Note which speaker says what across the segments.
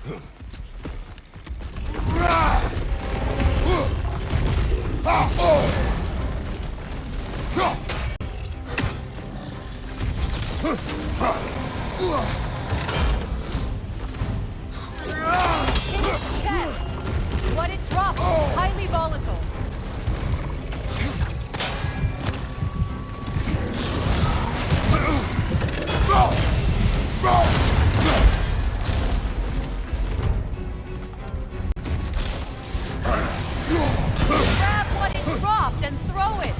Speaker 1: What it drops is highly volatile. Grab what it dropped and throw it.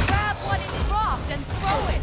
Speaker 1: Grab what it dropped and throw it.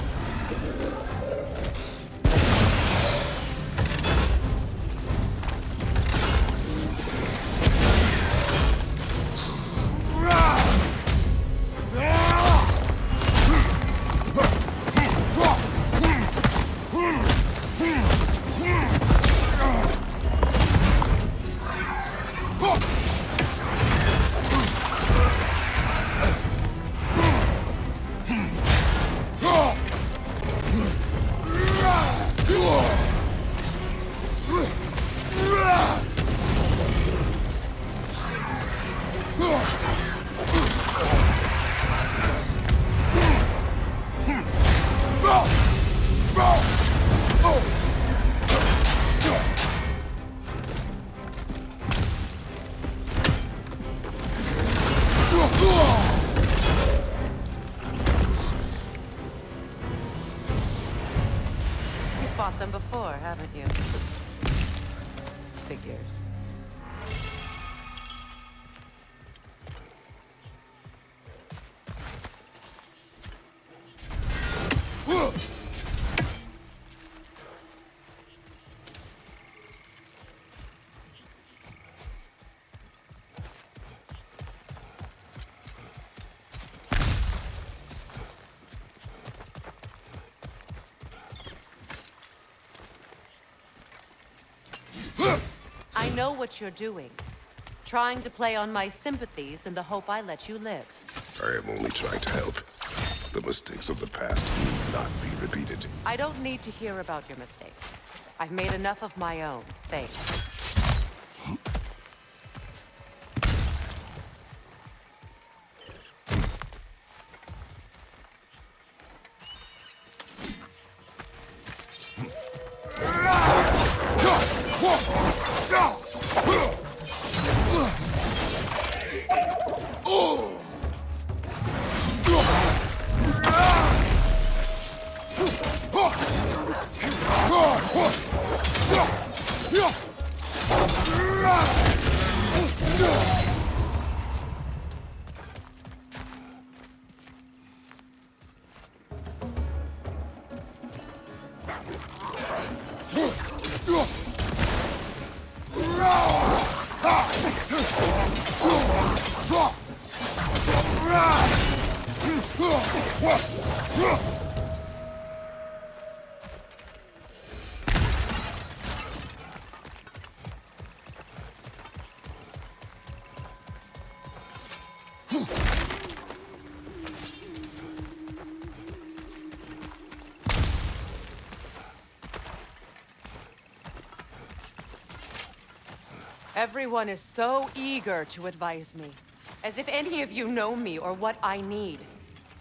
Speaker 1: Fought them before, haven't you? Figures. I know what you're doing. Trying to play on my sympathies in the hope I let you live.
Speaker 2: I am only trying to help. The mistakes of the past will not be repeated.
Speaker 1: I don't need to hear about your mistakes. I've made enough of my own, thanks. Everyone is so eager to advise me, as if any of you know me or what I need.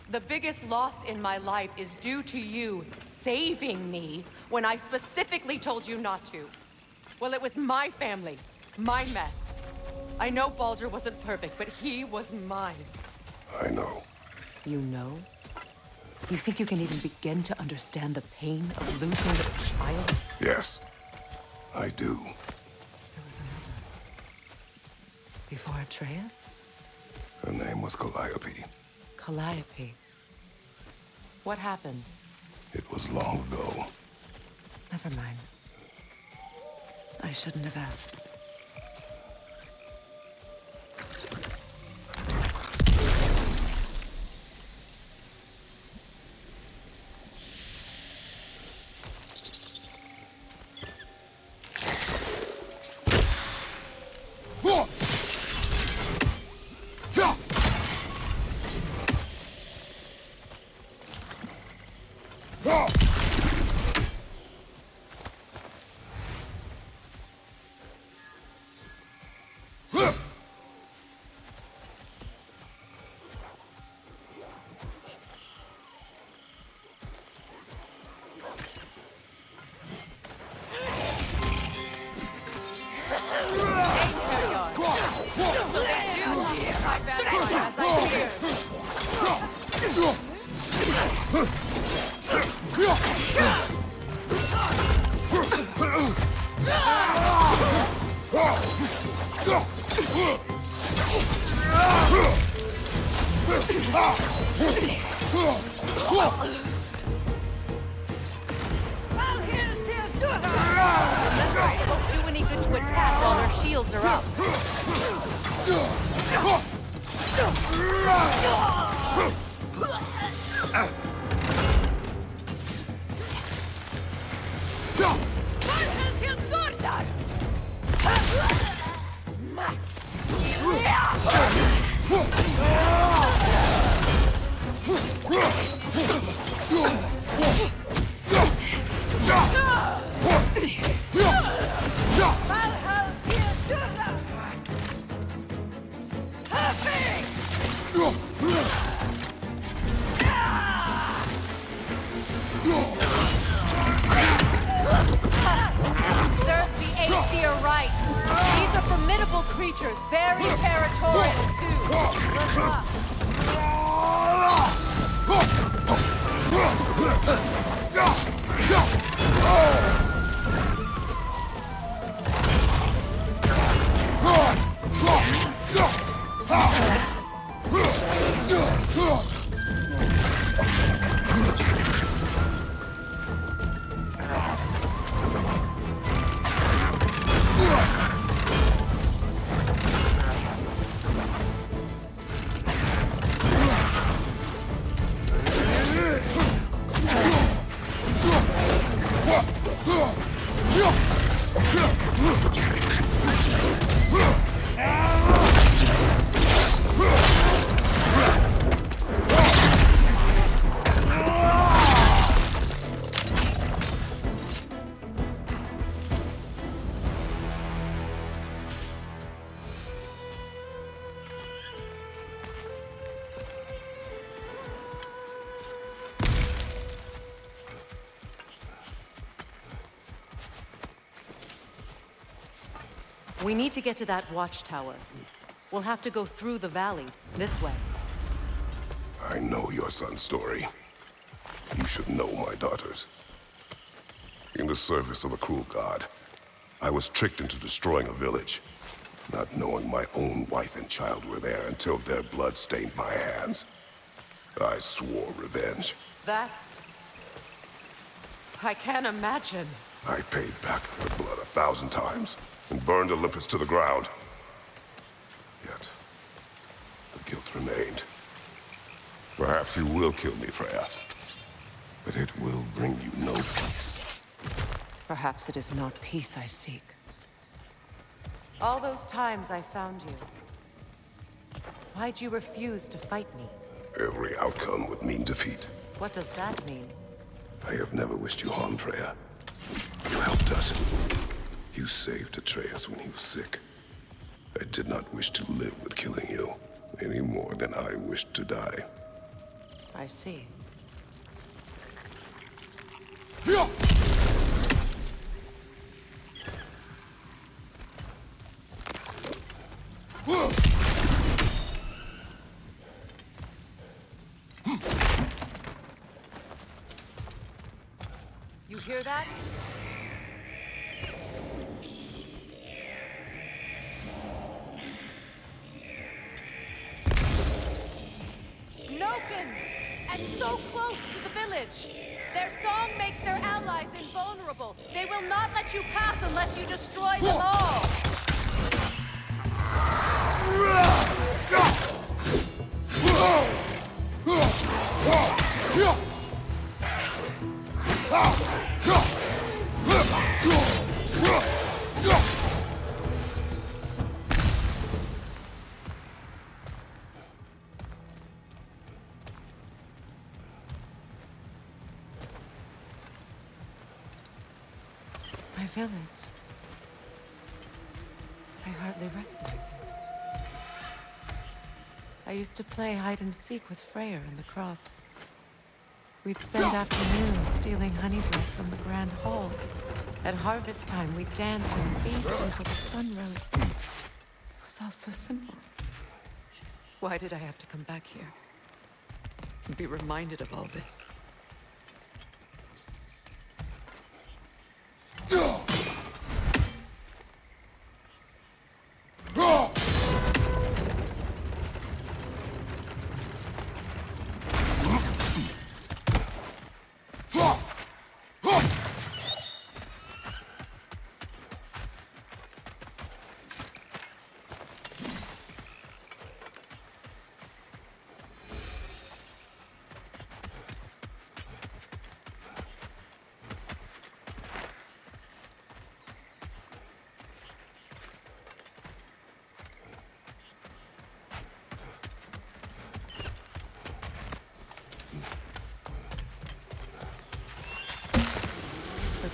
Speaker 1: The biggest loss in my life is due to you saving me when I specifically told you not to. Well, it was my family, my mess. I know Baldur wasn't perfect, but he was mine.
Speaker 2: I know.
Speaker 1: You know? You think you can even begin to understand the pain of losing a child?
Speaker 2: Yes, I do.
Speaker 1: There was another. Before Atreus?
Speaker 2: Her name was Calliope.
Speaker 1: Calliope. What happened?
Speaker 2: It was long ago.
Speaker 1: Never mind. I shouldn't have asked. Won't do any good to attack while their shields are up. Serves the Æsir right. These are formidable creatures, very territorial too. Good luck. We need to get to that watchtower. We'll have to go through the valley, this way.
Speaker 2: I know your son's story. You should know my daughter's. In the service of a cruel god, I was tricked into destroying a village, not knowing my own wife and child were there until their blood stained my hands. I swore revenge.
Speaker 1: That's... I can't imagine.
Speaker 2: I paid back their blood 1,000 times and burned Olympus to the ground. Yet, the guilt remained. Perhaps you will kill me, Freya, but it will bring you no peace.
Speaker 1: Perhaps it is not peace I seek. All those times I found you, why'd you refuse to fight me?
Speaker 2: Every outcome would mean defeat.
Speaker 1: What does that mean?
Speaker 2: I have never wished you harm, Freya. You helped us. You saved Atreus when he was sick. I did not wish to live with killing you, any more than I wished to die.
Speaker 1: I see. You hear that? Noken! And so close to the village! Their song makes their allies invulnerable. They will not let you pass unless you destroy them all! My village. I hardly recognize it. I used to play hide and seek with Freyr in the crops. We'd spend afternoons stealing honey bread from the Grand Hall. At harvest time, we'd dance and feast until the sun rose. It was all so simple. Why did I have to come back here? And be reminded of all this?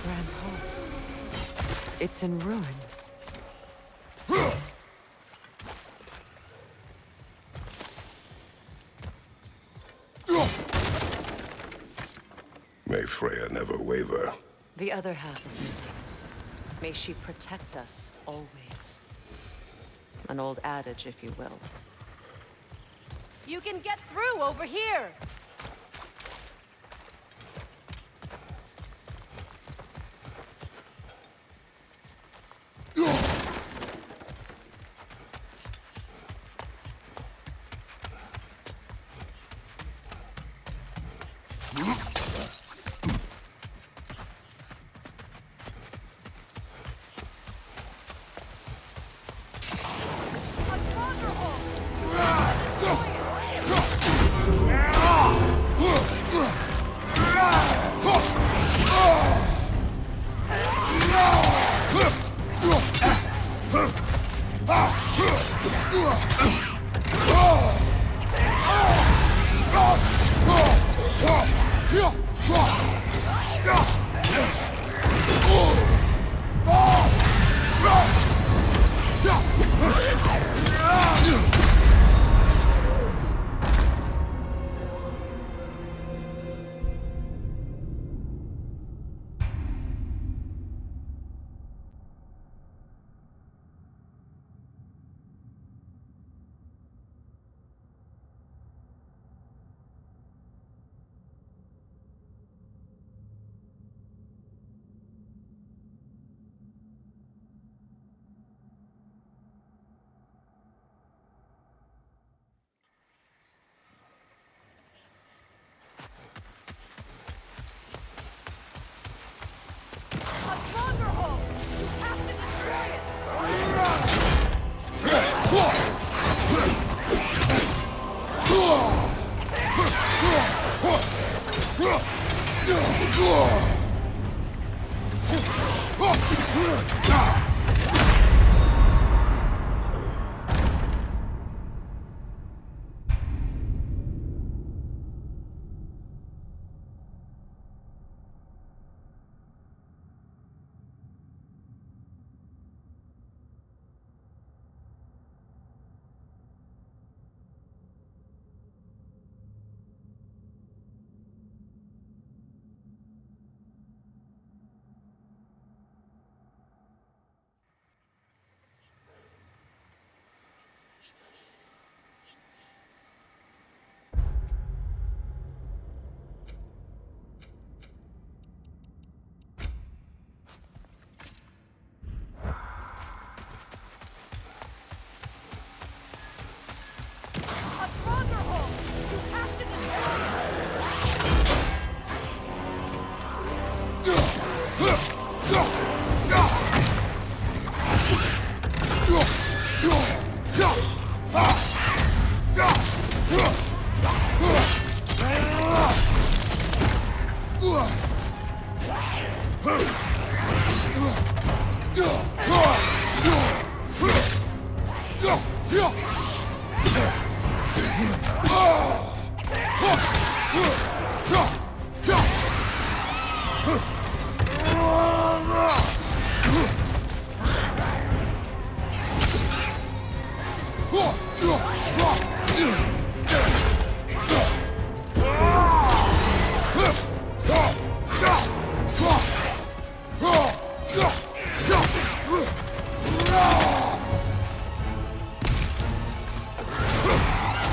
Speaker 1: Grand Hall. It's in ruin.
Speaker 2: May Freya never waver.
Speaker 1: The other half is missing. May she protect us always. An old adage, if you will. You can get through over here!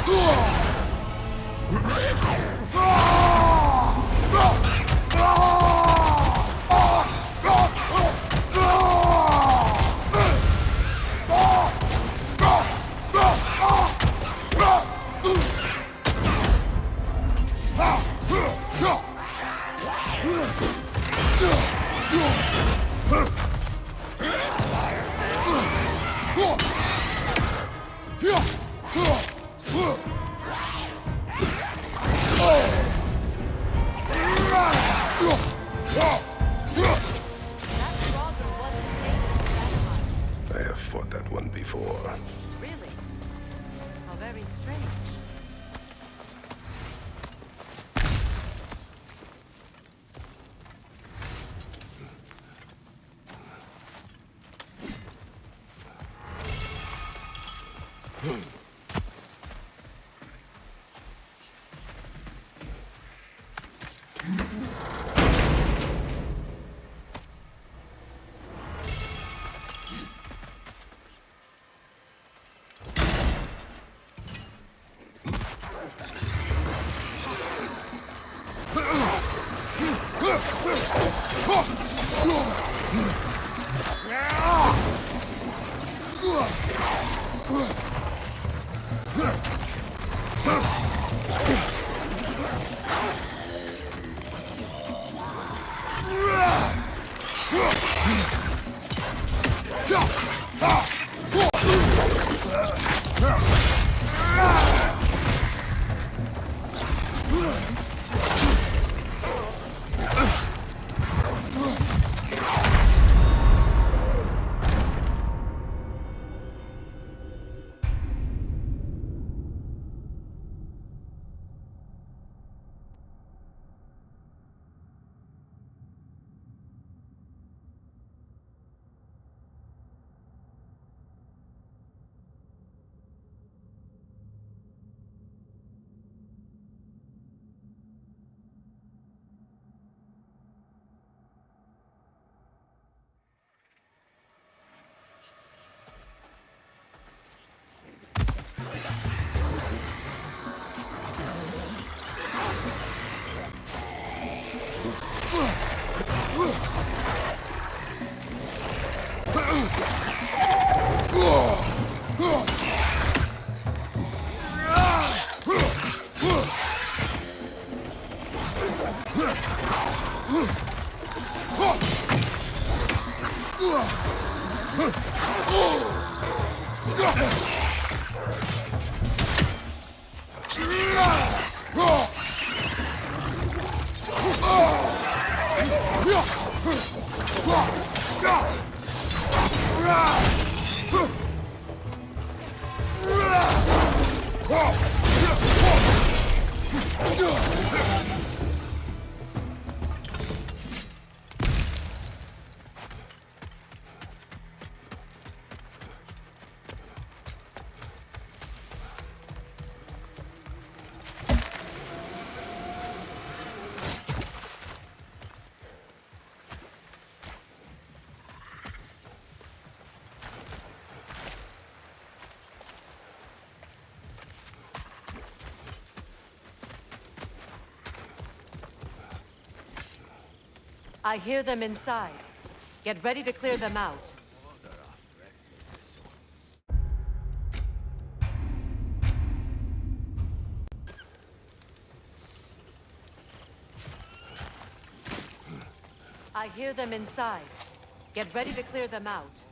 Speaker 2: I have fought that one before.
Speaker 1: Really? How very strange. I hear them inside. Get ready to clear them out. I hear them inside. Get ready to clear them out.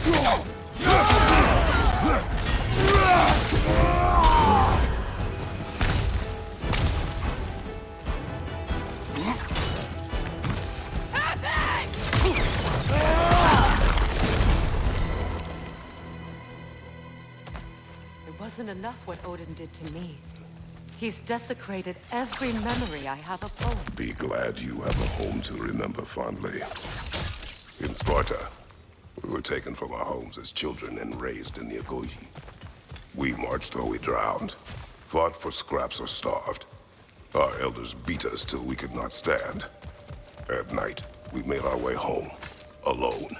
Speaker 1: It wasn't enough what Odin did to me. He's desecrated every memory I have of home.
Speaker 2: Be glad you have a home to remember fondly. In Sparta, we were taken from our homes as children and raised in the Agogi. We marched or we drowned, fought for scraps or starved. Our elders beat us till we could not stand. At night, we made our way home, alone,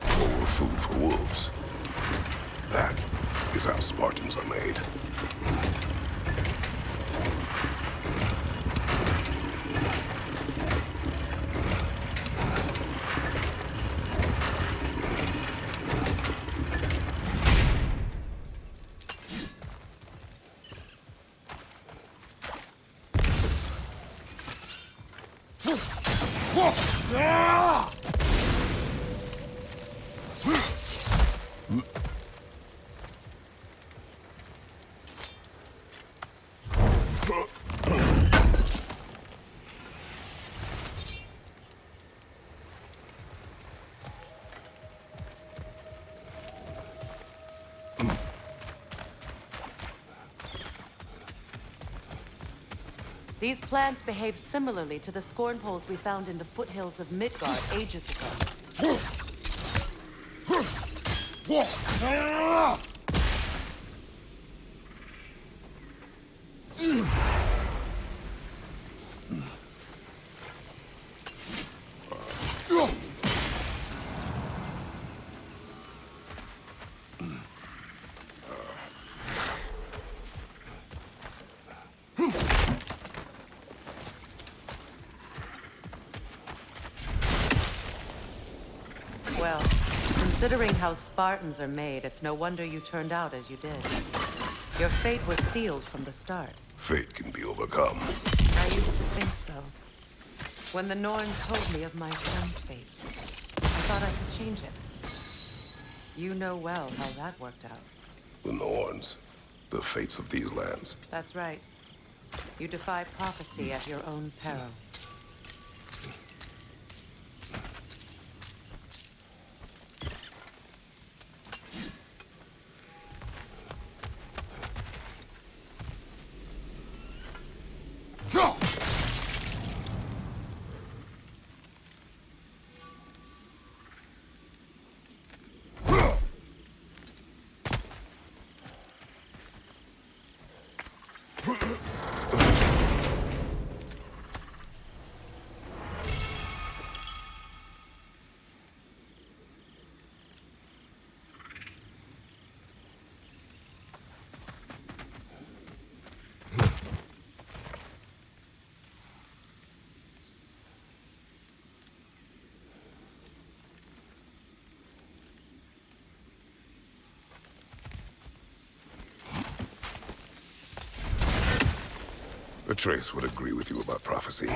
Speaker 2: or were food for wolves. That is how Spartans are made.
Speaker 1: These plants behave similarly to the scorn poles we found in the foothills of Midgard ages ago. Well, considering how Spartans are made, it's no wonder you turned out as you did. Your fate was sealed from the start.
Speaker 2: Fate can be overcome.
Speaker 1: I used to think so. When the Norns told me of my son's fate, I thought I could change it. You know well how that worked out.
Speaker 2: The Norns, the fates of these lands.
Speaker 1: That's right. You defy prophecy at your own peril.
Speaker 2: Atreus would agree with you about prophecy.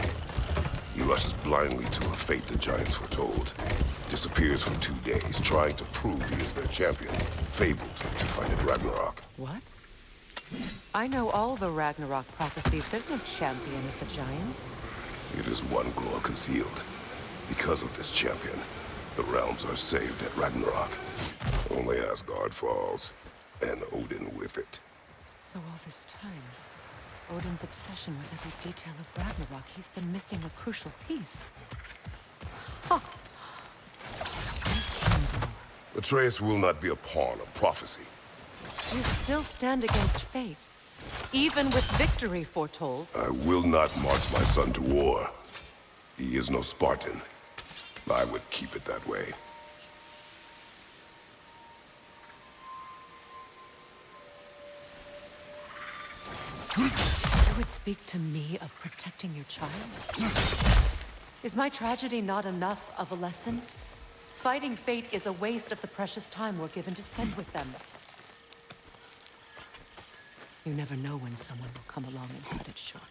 Speaker 2: He rushes blindly to a fate the giants foretold. Disappears for 2 days, trying to prove he is their champion. Fabled to fight at Ragnarok.
Speaker 1: What? I know all the Ragnarok prophecies. There's no champion of the giants.
Speaker 2: It is one glow concealed. Because of this champion, the realms are saved at Ragnarok. Only Asgard falls, and Odin with it.
Speaker 1: So all this time, Odin's obsession with every detail of Ragnarok, he's been missing a crucial piece. Huh.
Speaker 2: Atreus will not be a pawn of prophecy.
Speaker 1: You still stand against fate, even with victory foretold.
Speaker 2: I will not march my son to war. He is no Spartan. I would keep it that way.
Speaker 1: You would speak to me of protecting your child? Is my tragedy not enough of a lesson? Fighting fate is a waste of the precious time we're given to spend with them. You never know when someone will come along and cut it short.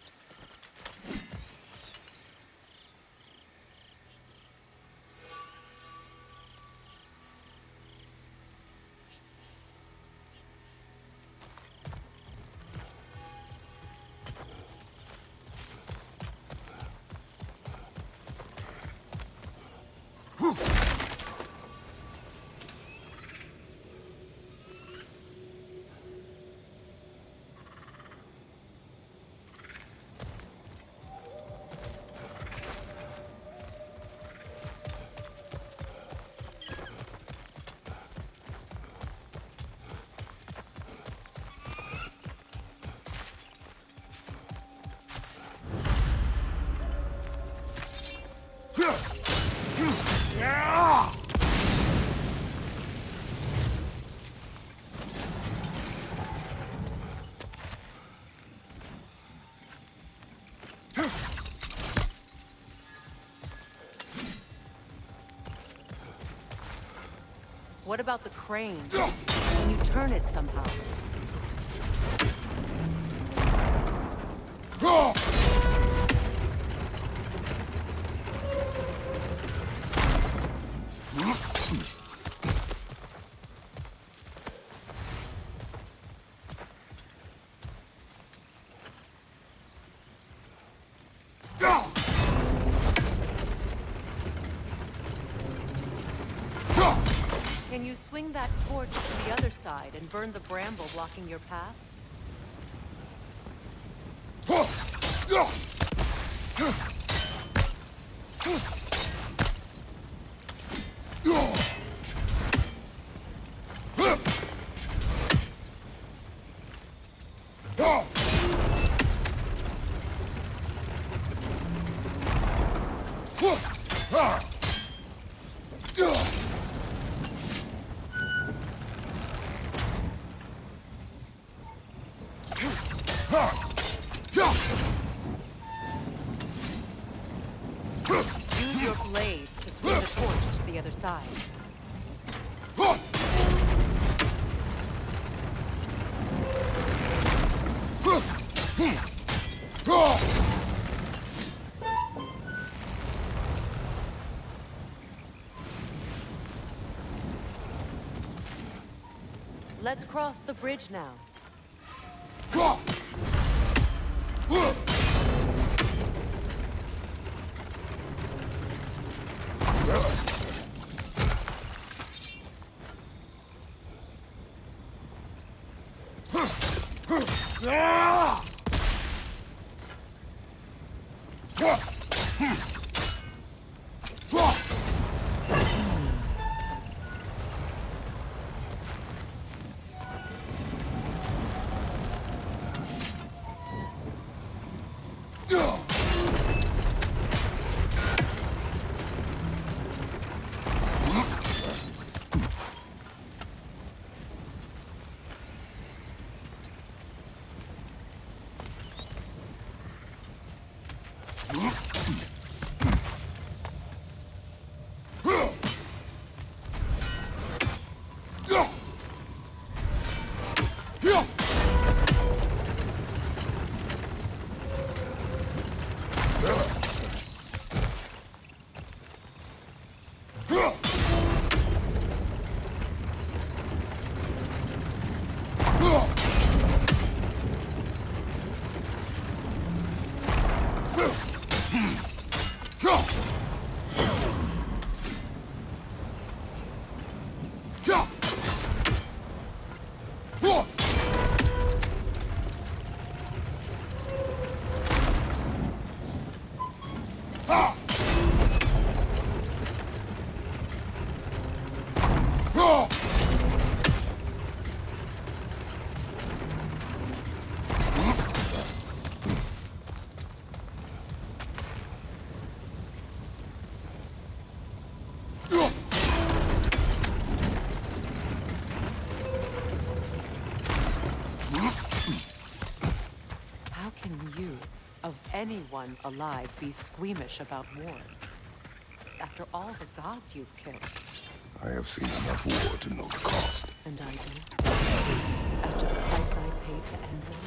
Speaker 1: What about the crane? Can you turn it somehow? Can you swing that torch to the other side and burn the bramble blocking your path? Use your blade to swing the torch to the other side. Let's cross the bridge now. Anyone alive be squeamish about war? After all the gods you've killed.
Speaker 2: I have seen enough war to know the cost.
Speaker 1: And I do. After the price I paid to end them.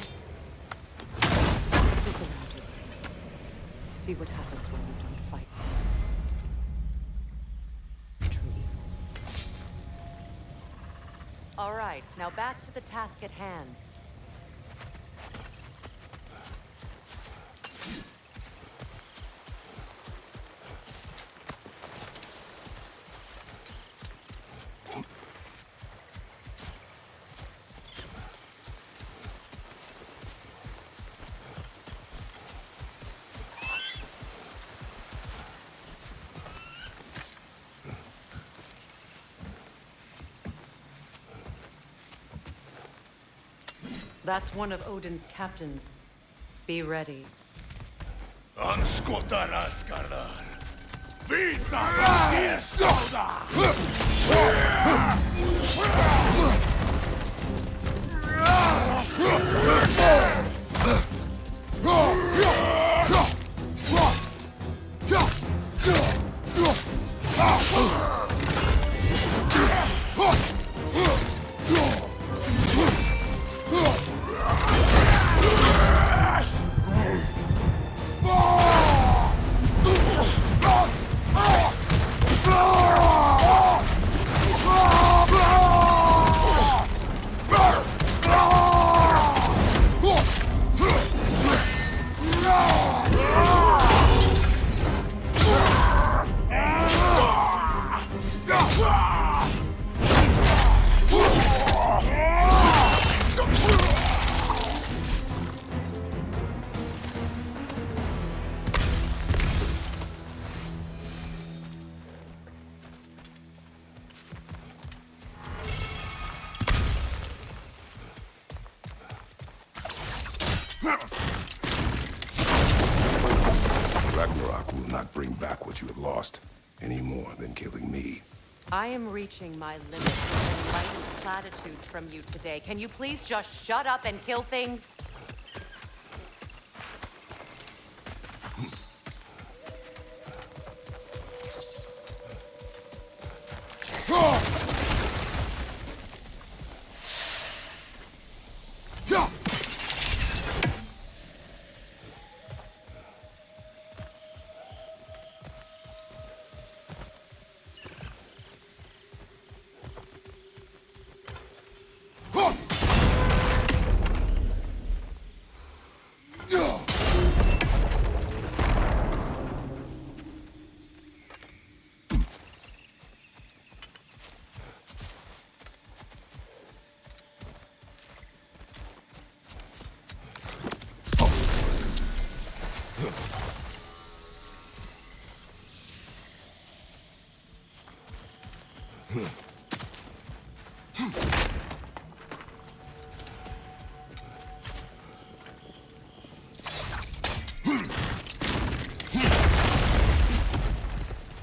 Speaker 1: Look around you, please. See what happens when you don't fight. True evil. All right, now back to the task at hand. That's one of Odin's captains. Be ready.
Speaker 3: Anskotaraskarlar. Vita
Speaker 2: Ragnarok will not bring back what you have lost, any more than killing me.
Speaker 1: I am reaching my limit with enlightened platitudes from you today. Can you please just shut up and kill things?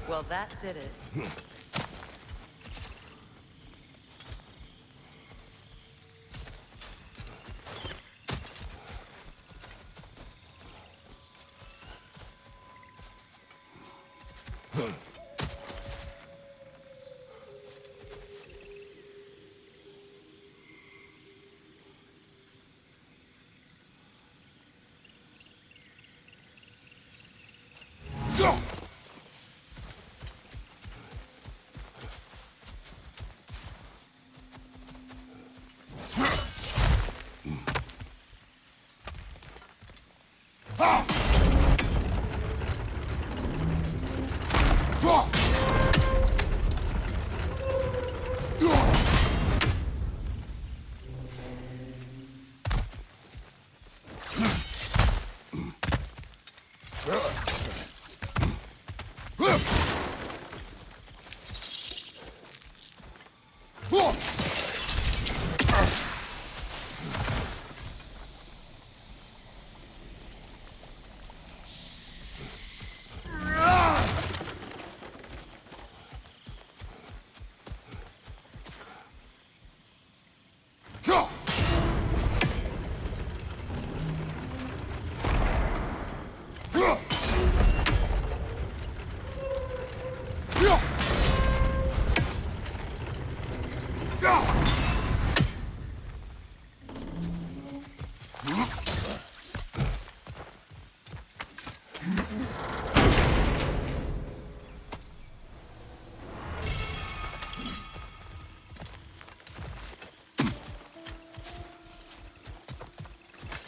Speaker 1: Well, that did it.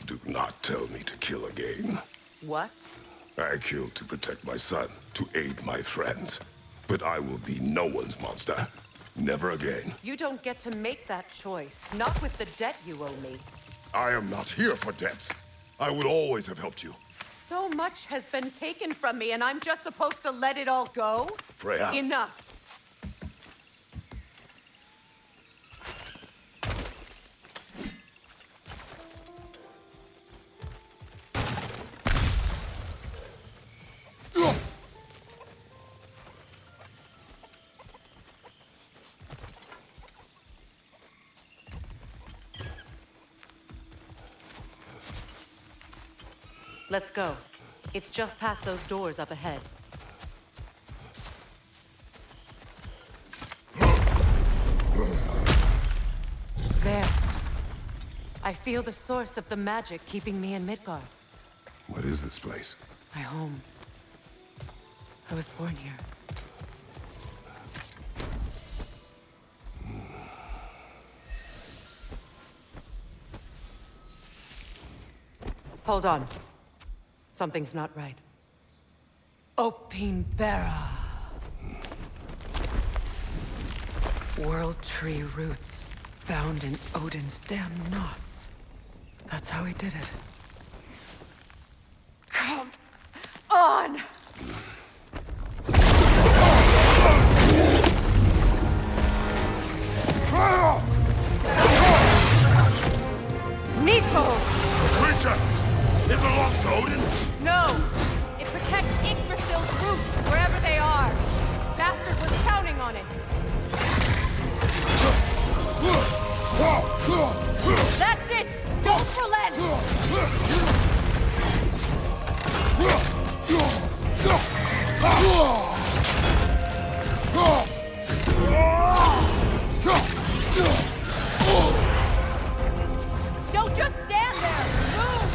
Speaker 2: Do not tell me to kill again.
Speaker 1: What?
Speaker 2: I killed to protect my son, to aid my friends. But I will be no one's monster. Never again.
Speaker 1: You don't get to make that choice. Not with the debt you owe me.
Speaker 2: I am not here for debts. I would always have helped you.
Speaker 1: So much has been taken from me, and I'm just supposed to let it all go?
Speaker 2: Freya.
Speaker 1: Enough. Let's go. It's just past those doors up ahead. There. I feel the source of the magic keeping me in Midgard.
Speaker 2: What is this place?
Speaker 1: My home. I was born here. Hold on. Something's not right. Opinbera. World tree roots, bound in Odin's damn knots. That's how he did it. Come on! Nico!
Speaker 2: Creature!
Speaker 1: That's it! Don't relent! Don't just stand there! Move!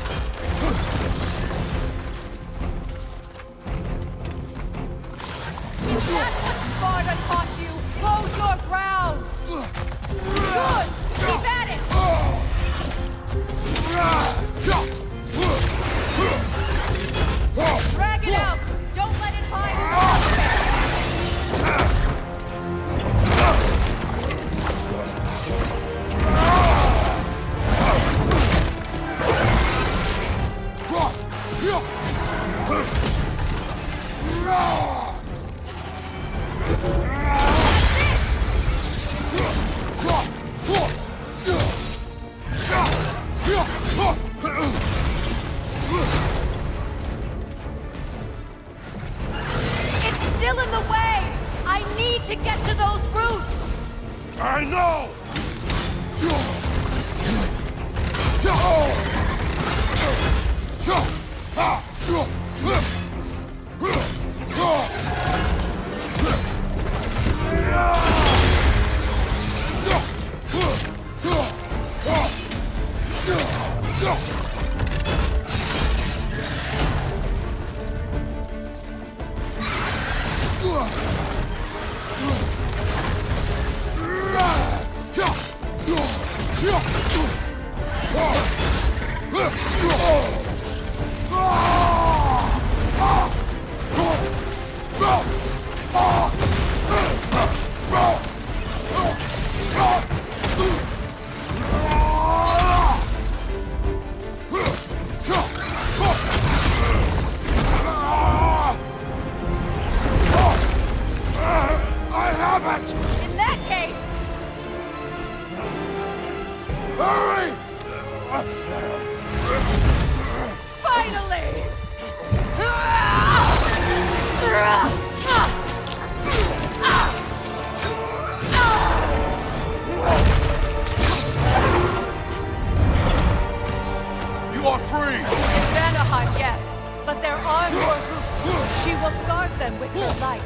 Speaker 1: That's what Sparta taught you! Hold your ground! Good! Keep at it! Drag it out! Don't let it hide It's still in the way! I need to get to those roots!
Speaker 3: I know! I have it!
Speaker 1: In that case,
Speaker 3: Hurry!
Speaker 1: finally!
Speaker 3: You are free!
Speaker 1: In Vanaheim, yes, but there are more roots. She will guard them with her life.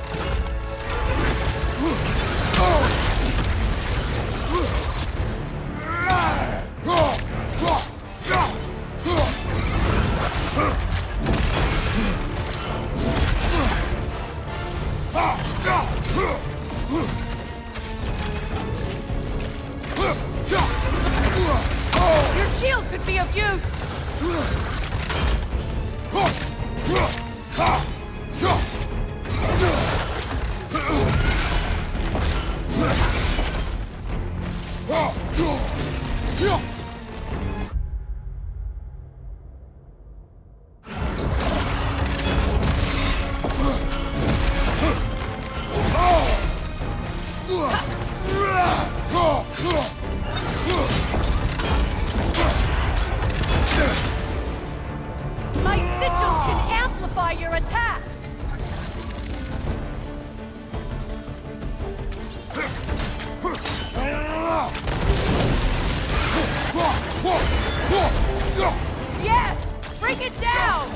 Speaker 1: Your shield could be of use! My sigils can amplify your attacks! Yes! Bring it down!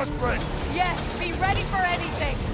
Speaker 3: has break!
Speaker 1: Yes, be ready for anything!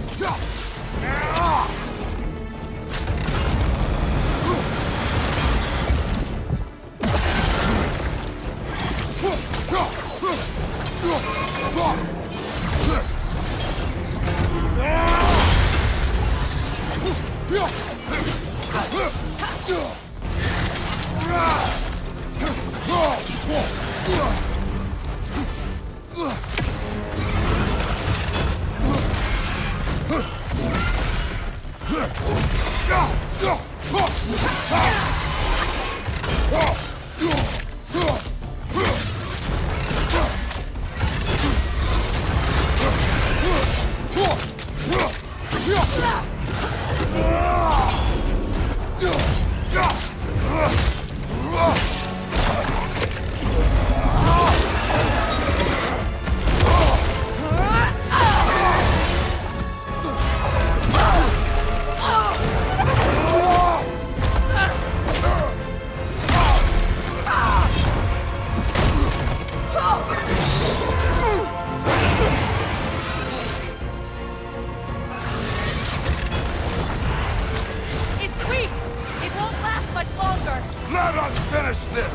Speaker 3: Let us finish this!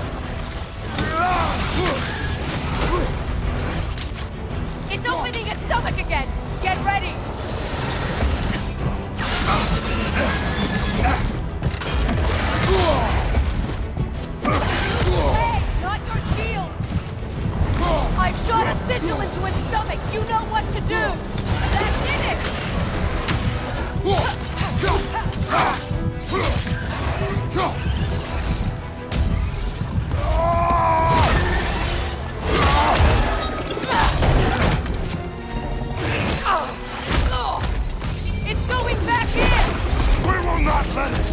Speaker 1: It's opening its stomach again! Get ready! Hey, not your shield! I've shot a sigil into its stomach! You know what to do! That did it! It's going back in!
Speaker 3: We will not let it!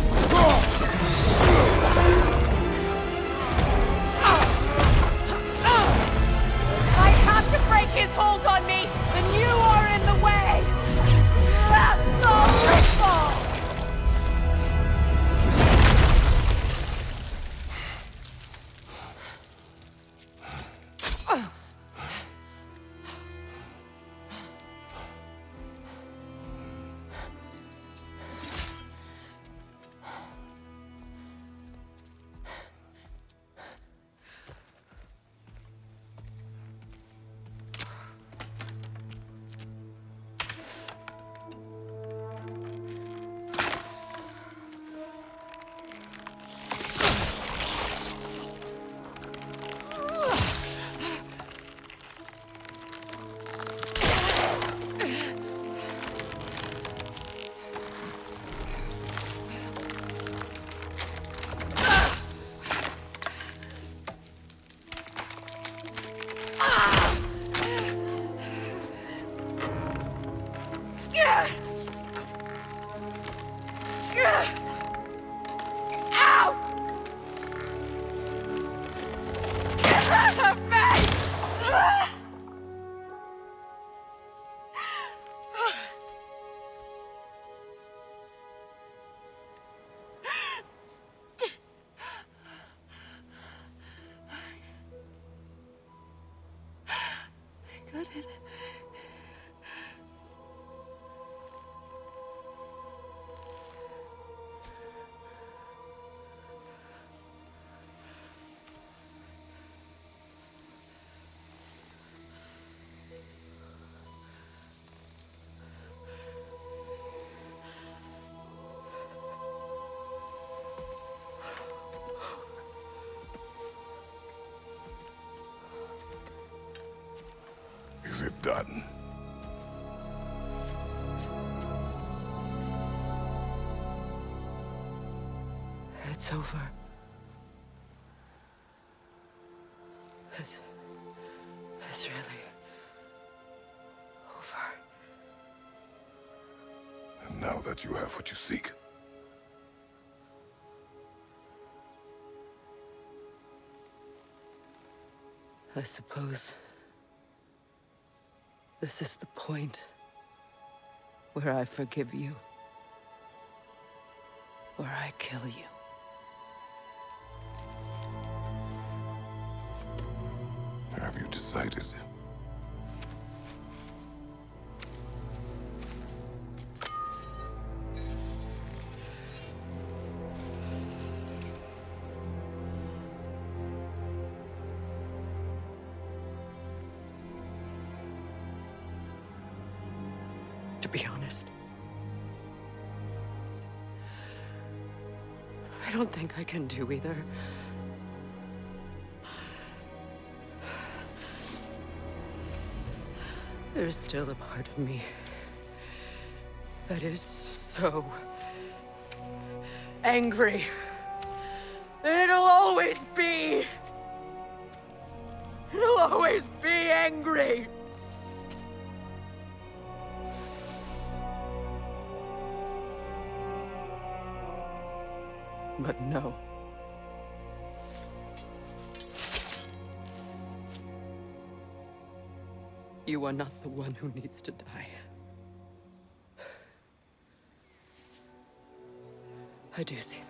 Speaker 1: I have to break his hold on me, and you are in the way! That's so ritual!
Speaker 2: Is it done?
Speaker 4: It's over. It's really over.
Speaker 2: And now that you have what you seek,
Speaker 4: I suppose this is the point where I forgive you, or I kill you.
Speaker 2: have you decided?
Speaker 4: be honest. I don't think I can do either. There's still a part of me that is so angry. And it'll always be. It'll always be angry. But no. You are not the one who needs to die. I do see that.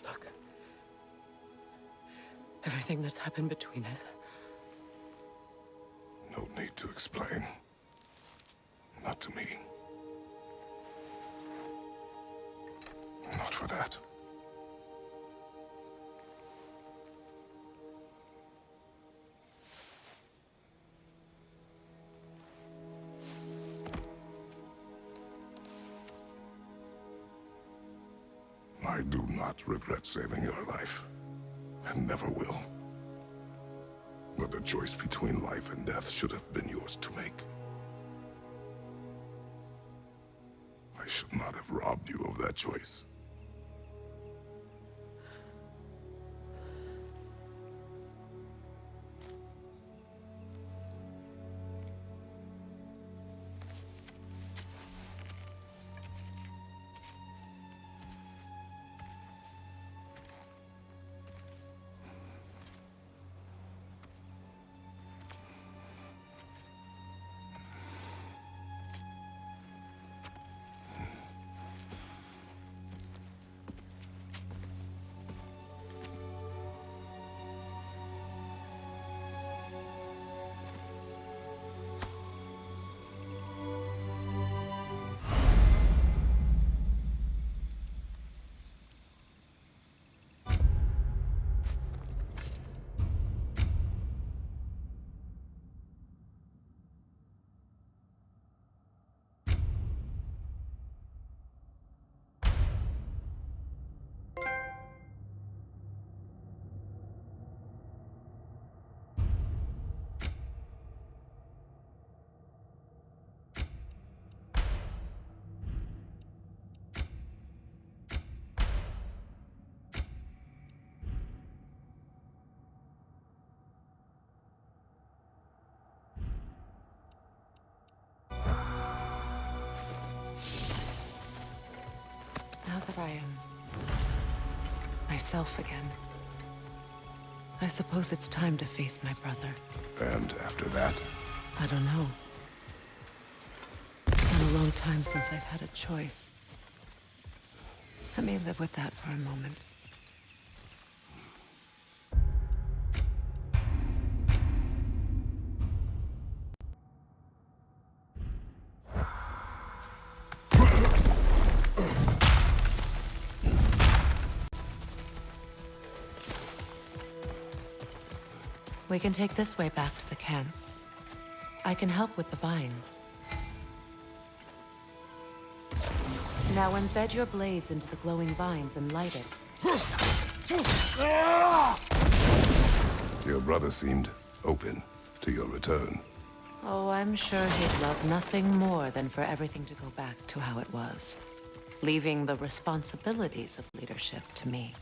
Speaker 4: Look. Everything that's happened between us.
Speaker 2: No need to explain. Not to me. Not for that. I do not regret saving your life, and never will. But the choice between life and death should have been yours to make. I should not have robbed you of that choice.
Speaker 1: Now that I am myself again, I suppose it's time to face my brother.
Speaker 2: And after that?
Speaker 1: I don't know. It's been a long time since I've had a choice. Let me live with that for a moment. We can take this way back to the camp. I can help with the vines. Now embed your blades into the glowing vines and light it.
Speaker 2: Your brother seemed open to your return.
Speaker 1: Oh, I'm sure he'd love nothing more than for everything to go back to how it was, leaving the responsibilities of leadership to me.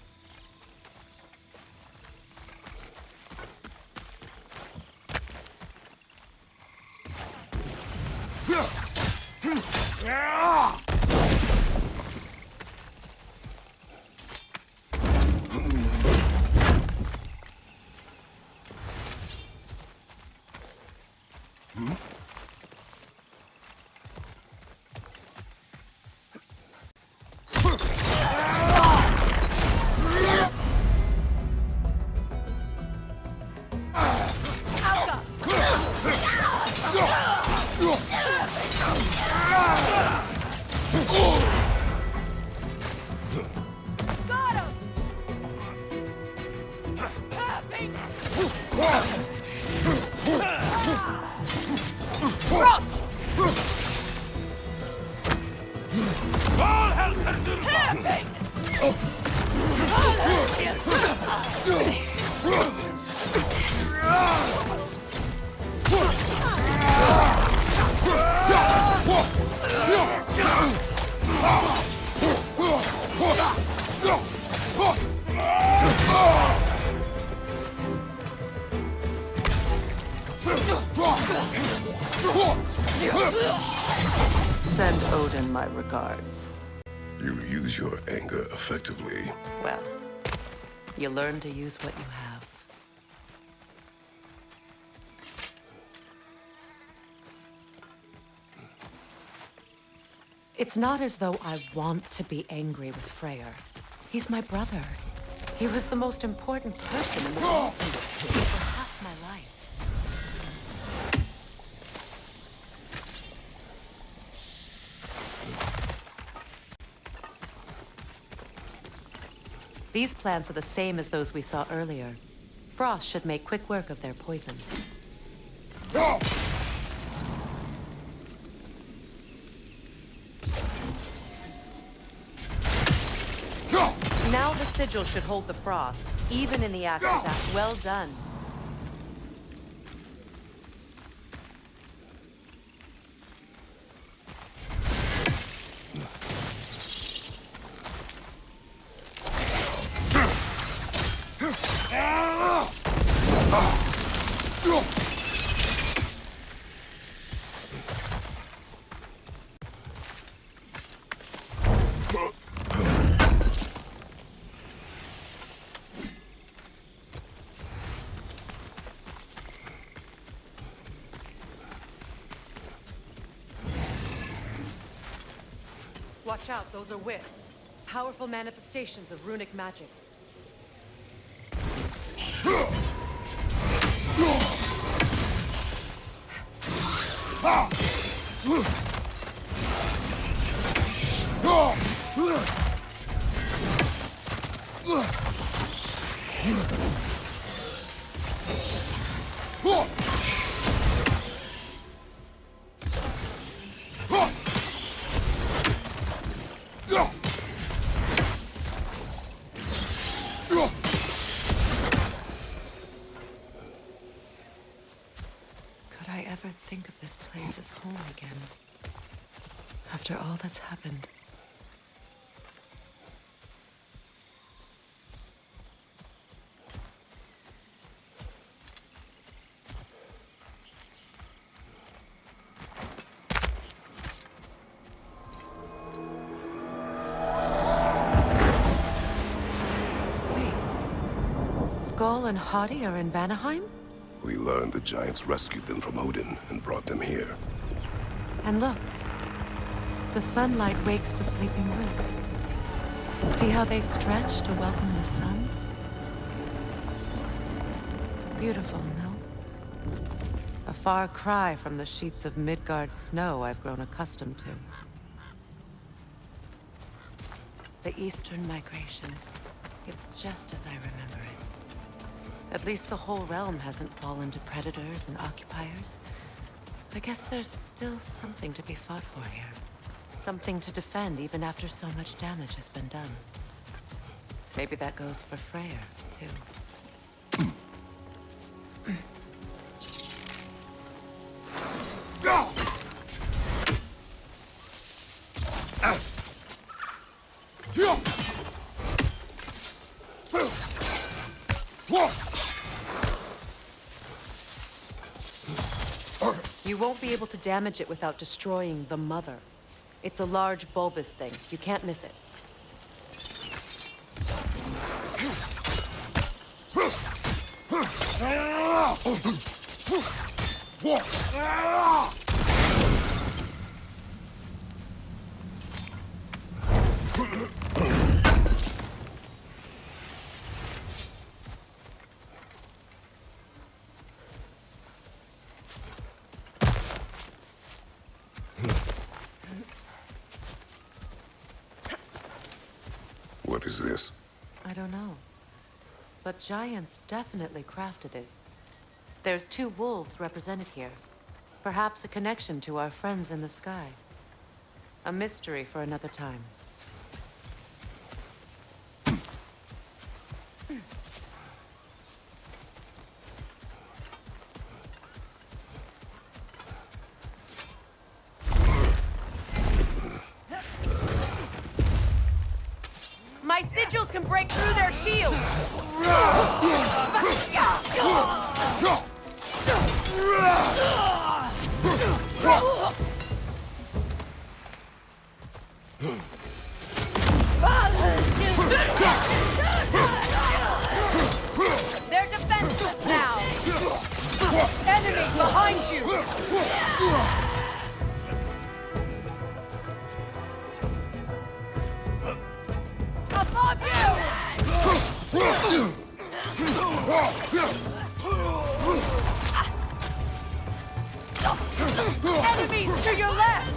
Speaker 3: All hell can do nothing!
Speaker 1: Send Odin my regards.
Speaker 2: You use your anger effectively.
Speaker 1: Well, you learn to use what you have. It's not as though I want to be angry with Freyr. He's my brother. He was the most important person in the world to me for half my life. These plants are the same as those we saw earlier. Frost should make quick work of their poison. Now the sigil should hold the frost, even in the Axe's act. Well done. Watch out, those are wisps. Powerful manifestations of runic magic. Could I ever think of this place as home again? After all that's happened. Skull and Hati are in Vanaheim?
Speaker 2: We learned the giants rescued them from Odin and brought them here.
Speaker 1: And look, the sunlight wakes the sleeping roots. See how they stretch to welcome the sun? Beautiful, no? A far cry from the sheets of Midgard snow I've grown accustomed to. The Eastern migration. It's just as I remember it. At least the whole realm hasn't fallen to predators and occupiers. I guess there's still something to be fought for here. Something to defend even after so much damage has been done. Maybe that goes for Freyr, too. You won't be able to damage it without destroying the mother. It's a large bulbous thing. You can't miss it.
Speaker 2: What is this?
Speaker 1: I don't know. but giants definitely crafted it. There's 2 wolves represented here. Perhaps a connection to our friends in the sky. A mystery for another time. My sigils can break through their shields! They're defenseless now! Enemies behind you! Above you! Enemies to your left!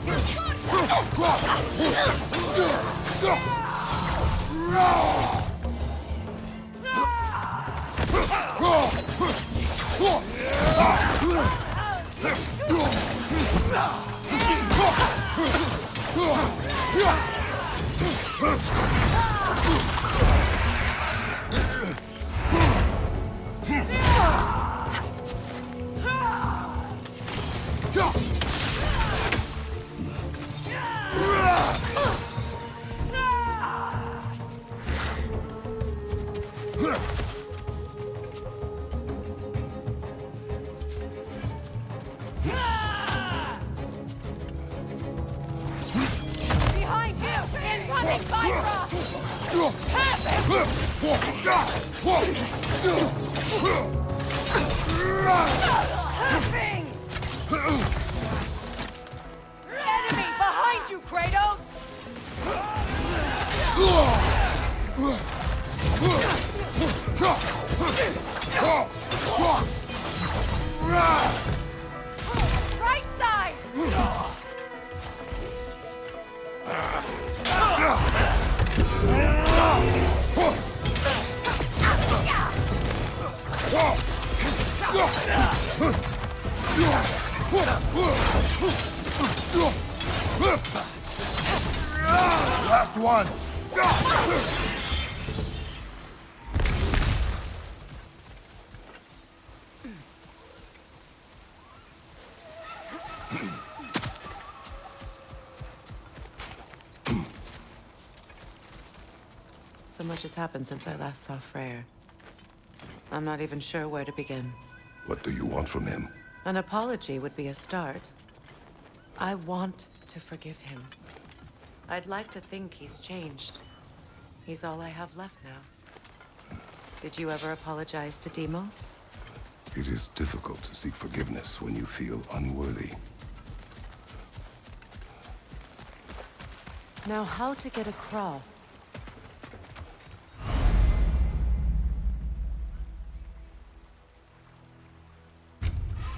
Speaker 1: Behind you! Incoming Bifrost! Perfect! Enemy behind you, Kratos! Right side!
Speaker 5: Last one!
Speaker 1: So much has happened since I last saw Freyr. I'm not even sure where to begin.
Speaker 2: What do you want from him?
Speaker 1: An apology would be a start. I want to forgive him. I'd like to think he's changed. He's all I have left now. Did you ever apologize to Deimos?
Speaker 2: It is difficult to seek forgiveness when you feel unworthy.
Speaker 1: Now, how to get across?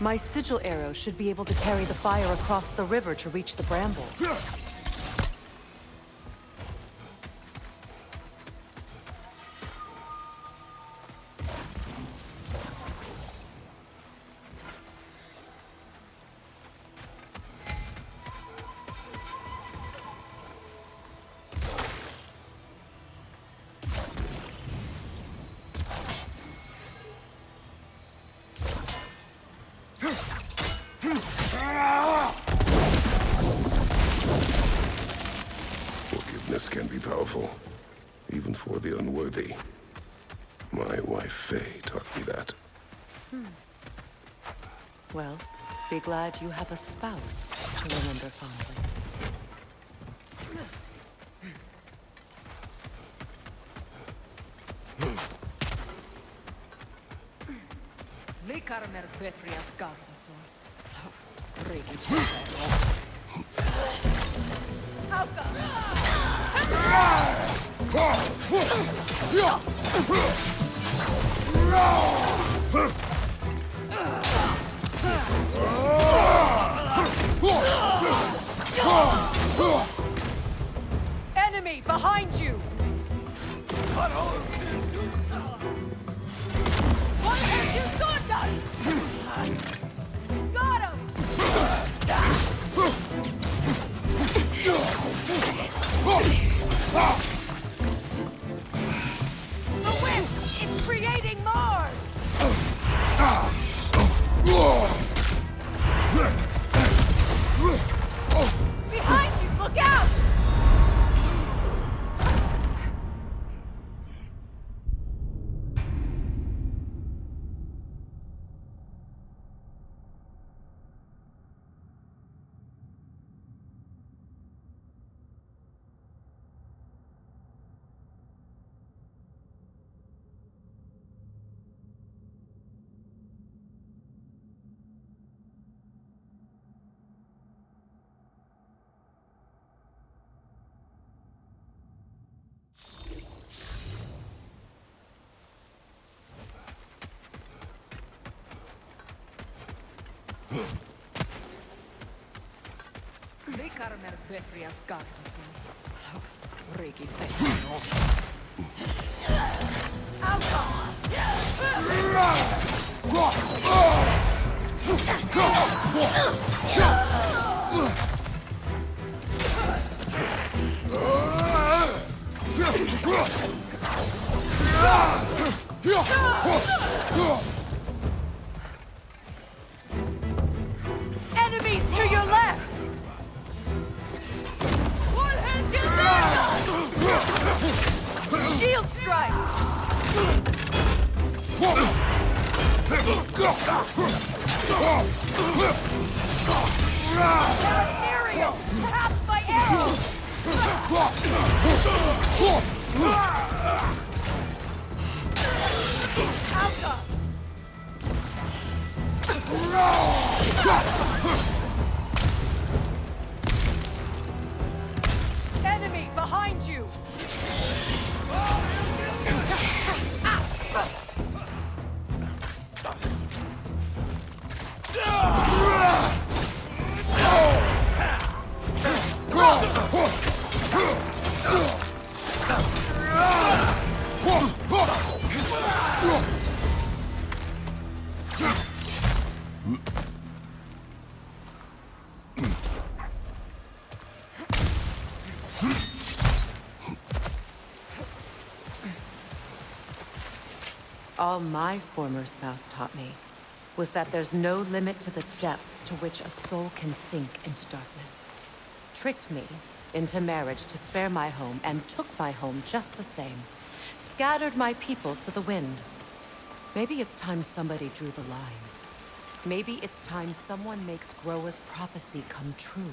Speaker 1: My sigil arrow should be able to carry the fire across the river to reach the brambles.
Speaker 2: Forgiveness can be powerful, even for the unworthy. My wife Faye taught me that.
Speaker 1: Well, be glad you have a spouse to remember fondly. Enemy behind you! Enemies to your left! Shield strike! Aerial! Perhaps by arrows! Alka! Enemy behind you! All my former spouse taught me was that there's no limit to the depths to which a soul can sink into darkness. Tricked me into marriage to spare my home and took my home just the same. Scattered my people to the wind. Maybe it's time somebody drew the line. Maybe it's time someone makes Groa's prophecy come true.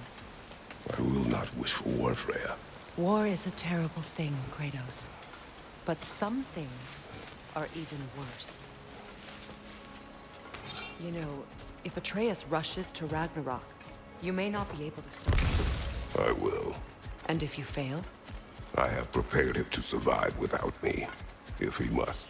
Speaker 2: I will not wish for war, Freya.
Speaker 1: War is a terrible thing, Kratos. But some things are even worse. You know, if Atreus rushes to Ragnarok, you may not be able to stop him.
Speaker 2: I will.
Speaker 1: And if you fail?
Speaker 2: I have prepared him to survive without me, if he must.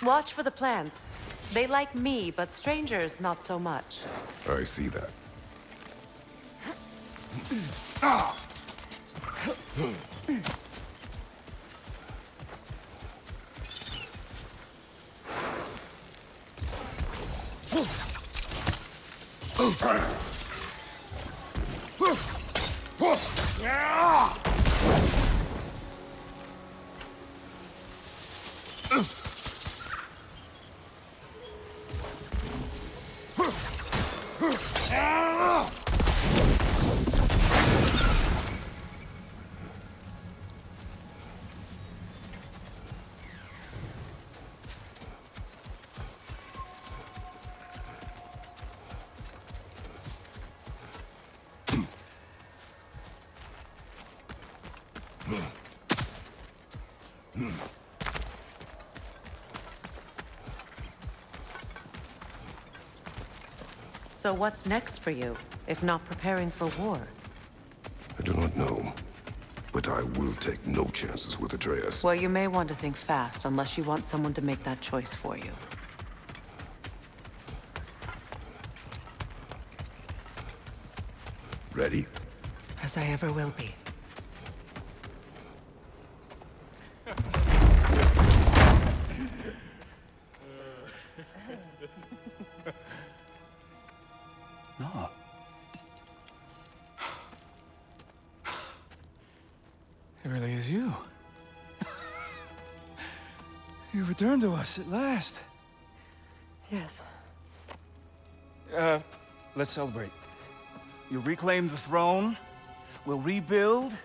Speaker 1: Watch for the plants. They like me, but strangers not so much.
Speaker 2: I see that.
Speaker 1: So what's next for you, if not preparing for war?
Speaker 2: I do not know, but I will take no chances with Atreus.
Speaker 1: Well, you may want to think fast, unless you want someone to make that choice for you.
Speaker 2: Ready?
Speaker 1: As I ever will be.
Speaker 6: No. It really is you. You returned to us at last.
Speaker 1: Yes.
Speaker 6: Let's celebrate. You reclaim the throne. We'll rebuild.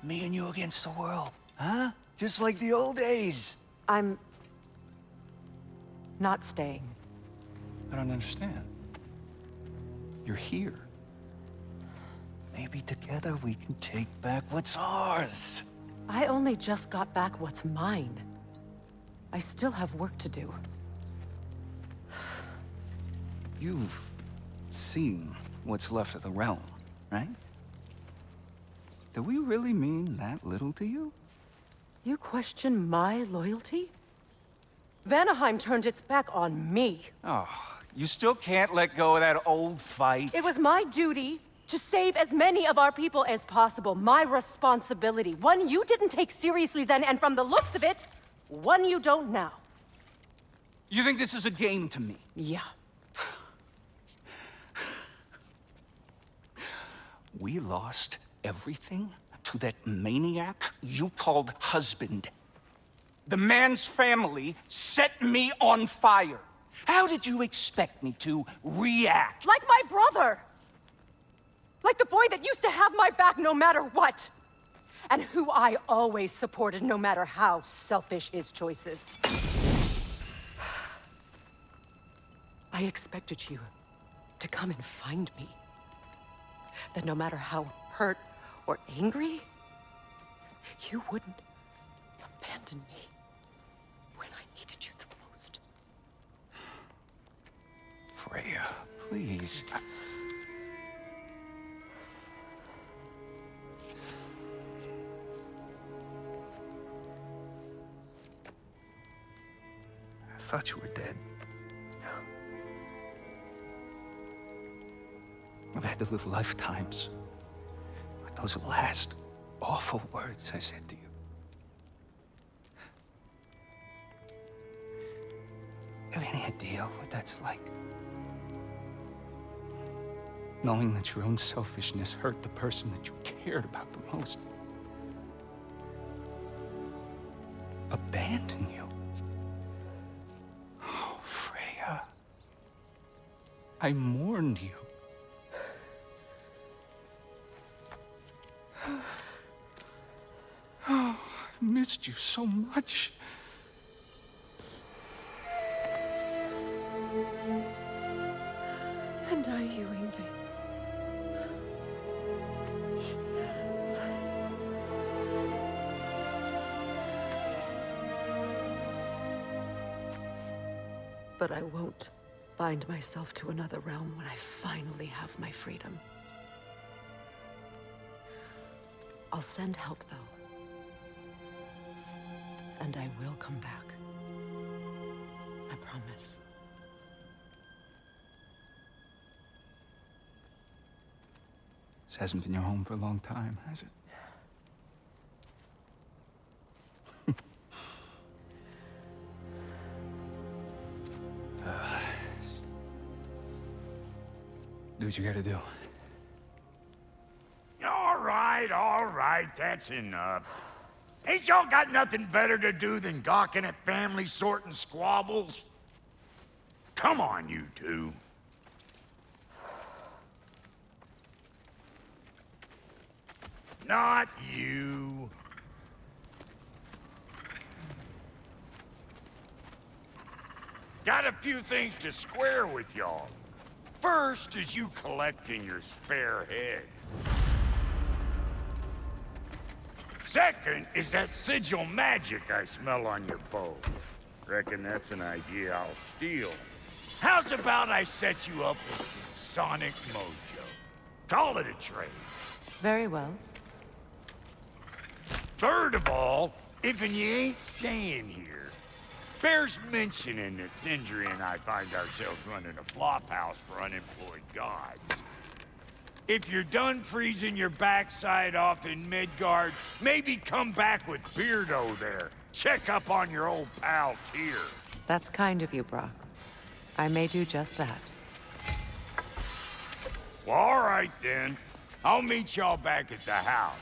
Speaker 6: Me and you against the world. Huh? Just like the old days.
Speaker 1: I'm... not staying.
Speaker 6: I don't understand. You're here. Maybe together we can take back what's ours.
Speaker 1: I only just got back what's mine. I still have work to do.
Speaker 6: You've seen what's left of the realm, right? Do we really mean that little to you?
Speaker 1: You question my loyalty? Vanaheim turned its back on me.
Speaker 6: Oh, you still can't let go of that old fight?
Speaker 1: It was my duty to save as many of our people as possible. My responsibility. One you didn't take seriously then, and from the looks of it, one you don't now.
Speaker 6: You think this is a game to me?
Speaker 1: Yeah.
Speaker 6: We lost everything to that maniac you called husband. The man's family set me on fire. How did you expect me to react?
Speaker 1: Like my brother! Like the boy that used to have my back no matter what! And who I always supported no matter how selfish his choices. I expected you to come and find me. That no matter how hurt or angry, you wouldn't abandon me when I needed you the most.
Speaker 6: Freya, please. I thought you were dead. I've had to live lifetimes with those last awful words I said to you. You have any idea what that's like? Knowing that your own selfishness hurt the person that you cared about the most. Abandon you. Oh, Freya. I mourned you. Oh, I've missed you so much.
Speaker 1: And I, you, Yngvi. But I won't bind myself to another realm when I finally have my freedom. I'll send help, though. And I will come back. I promise.
Speaker 6: This hasn't been your home for a long time, has it? Do what you gotta do.
Speaker 5: All right, that's enough. Ain't y'all got nothing better to do than gawking at family sorting squabbles? Come on, you two. Not you. Got a few things to square with y'all. First is you collecting your spare heads. Second is that sigil magic I smell on your bow. Reckon that's an idea I'll steal. How's about I set you up with some sonic mojo? Call it a trade.
Speaker 1: Very well.
Speaker 5: Third of all, if you ain't staying here, bears mentioning that Sindri and I find ourselves running a flop house for unemployed gods. If you're done freezing your backside off in Midgard, maybe come back with Beardo there. Check up on your old pal Tyr.
Speaker 1: That's kind of you, Brock. I may do just that.
Speaker 5: Well, all right then. I'll meet y'all back at the house.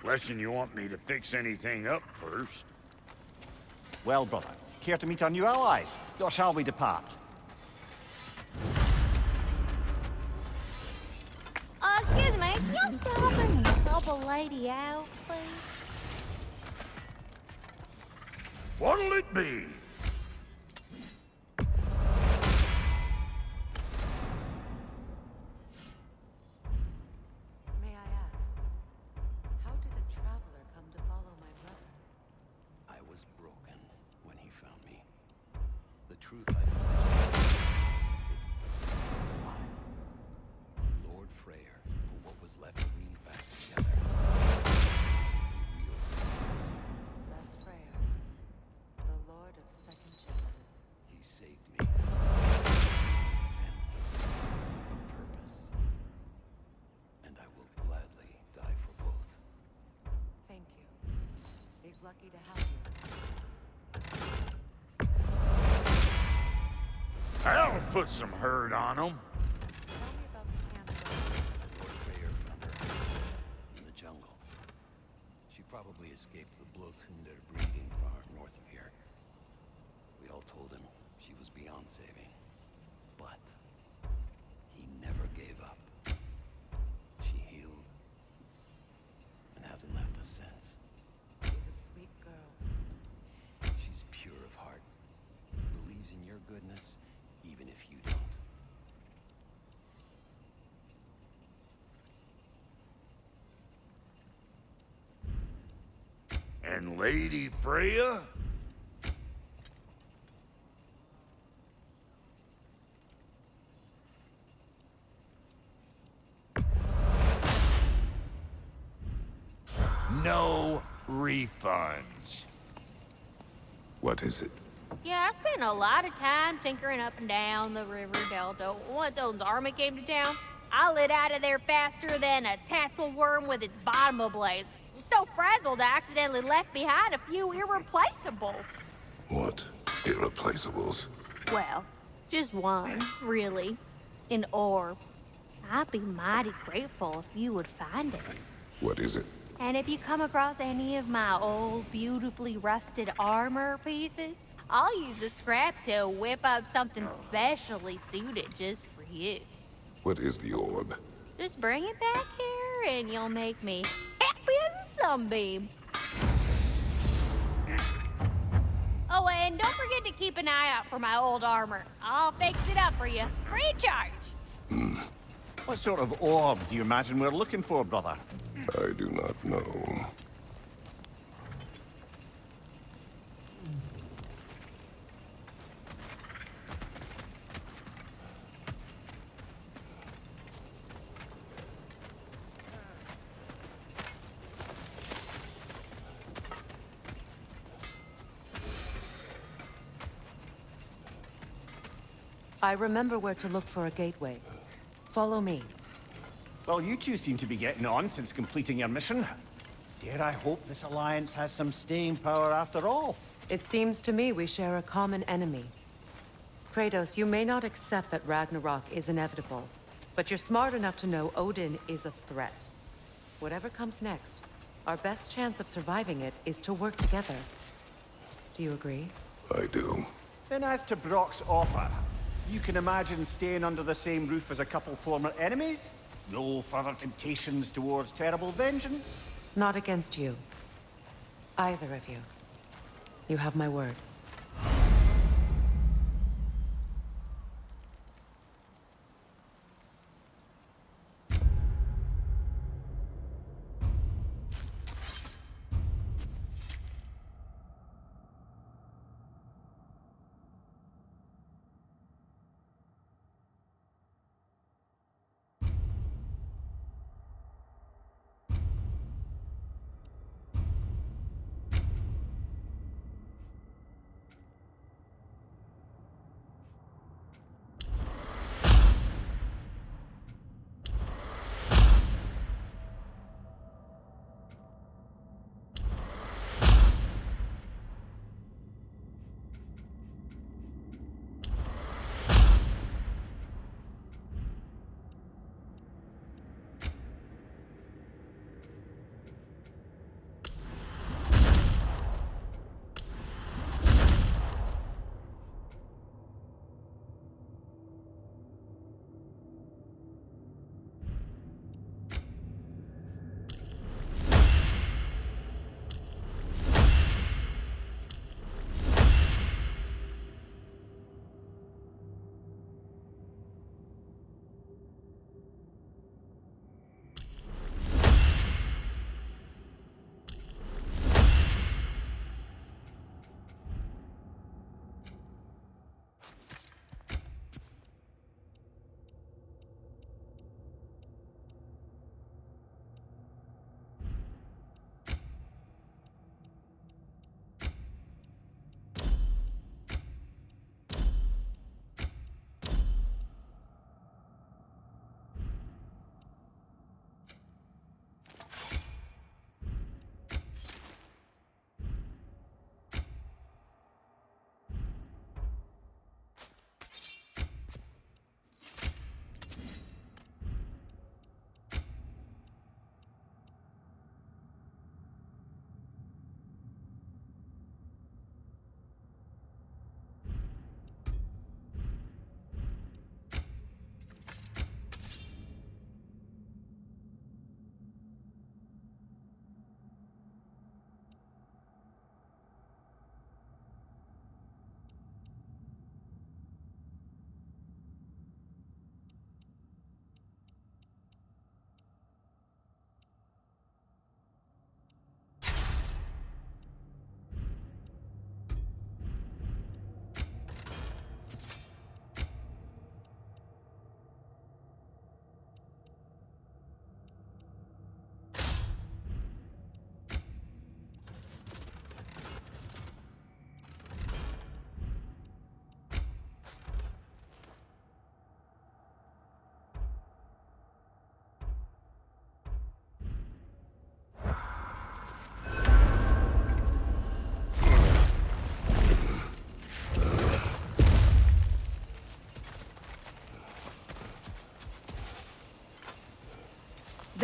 Speaker 5: Lesson you want me to fix anything up first.
Speaker 7: Well, brother, care to meet our new allies? Or shall we depart?
Speaker 8: Excuse me, can you stop and help a lady out, please?
Speaker 5: What'll it be?
Speaker 1: May I ask, how did a traveler come to follow my brother?
Speaker 3: I was broken when he found me. The truth I Lord Freyr, for what was left of me back together.
Speaker 1: lucky to have you.
Speaker 5: That'll put some hurt on them.
Speaker 1: Tell me about the camera.
Speaker 3: Prayer found her in the jungle. She probably escaped the Blothhunder breeding farm north of here. We all told him she was beyond saving. But he never gave up. She healed and hasn't left us since.
Speaker 1: She's a sweet girl.
Speaker 3: She's pure of heart. Believes in your goodness, even if you don't.
Speaker 5: And Lady Freya? No refunds.
Speaker 2: What is it?
Speaker 8: Yeah, I spent a lot of time tinkering up and down the river delta. Once Odin's army came to town, I lit out of there faster than a tassel worm with its bottom ablaze. So frazzled, I accidentally left behind a few irreplaceables.
Speaker 2: What? Irreplaceables?
Speaker 8: Well, just one, really. An orb. I'd be mighty grateful if you would find it.
Speaker 2: What is it?
Speaker 8: And if you come across any of my old, beautifully rusted armor pieces, I'll use the scrap to whip up something specially suited just for you.
Speaker 2: What is the orb?
Speaker 8: Just bring it back here and you'll make me happy as a sunbeam. Oh, and don't forget to keep an eye out for my old armor. I'll fix it up for you, free of charge.
Speaker 7: What sort of orb do you imagine we're looking for, brother?
Speaker 2: I do not know.
Speaker 4: I remember where to look for a gateway. Follow me.
Speaker 7: Well, you two seem to be getting on since completing your mission. Dare I hope this alliance has some staying power after all?
Speaker 4: It seems to me we share a common enemy. Kratos, you may not accept that Ragnarok is inevitable, but you're smart enough to know Odin is a threat. Whatever comes next, our best chance of surviving it is to work together. Do you agree?
Speaker 2: I do.
Speaker 7: Then as to Brock's offer, you can imagine staying under the same roof as a couple former enemies? No further temptations towards terrible vengeance?
Speaker 4: Not against you. Either of you. You have my word.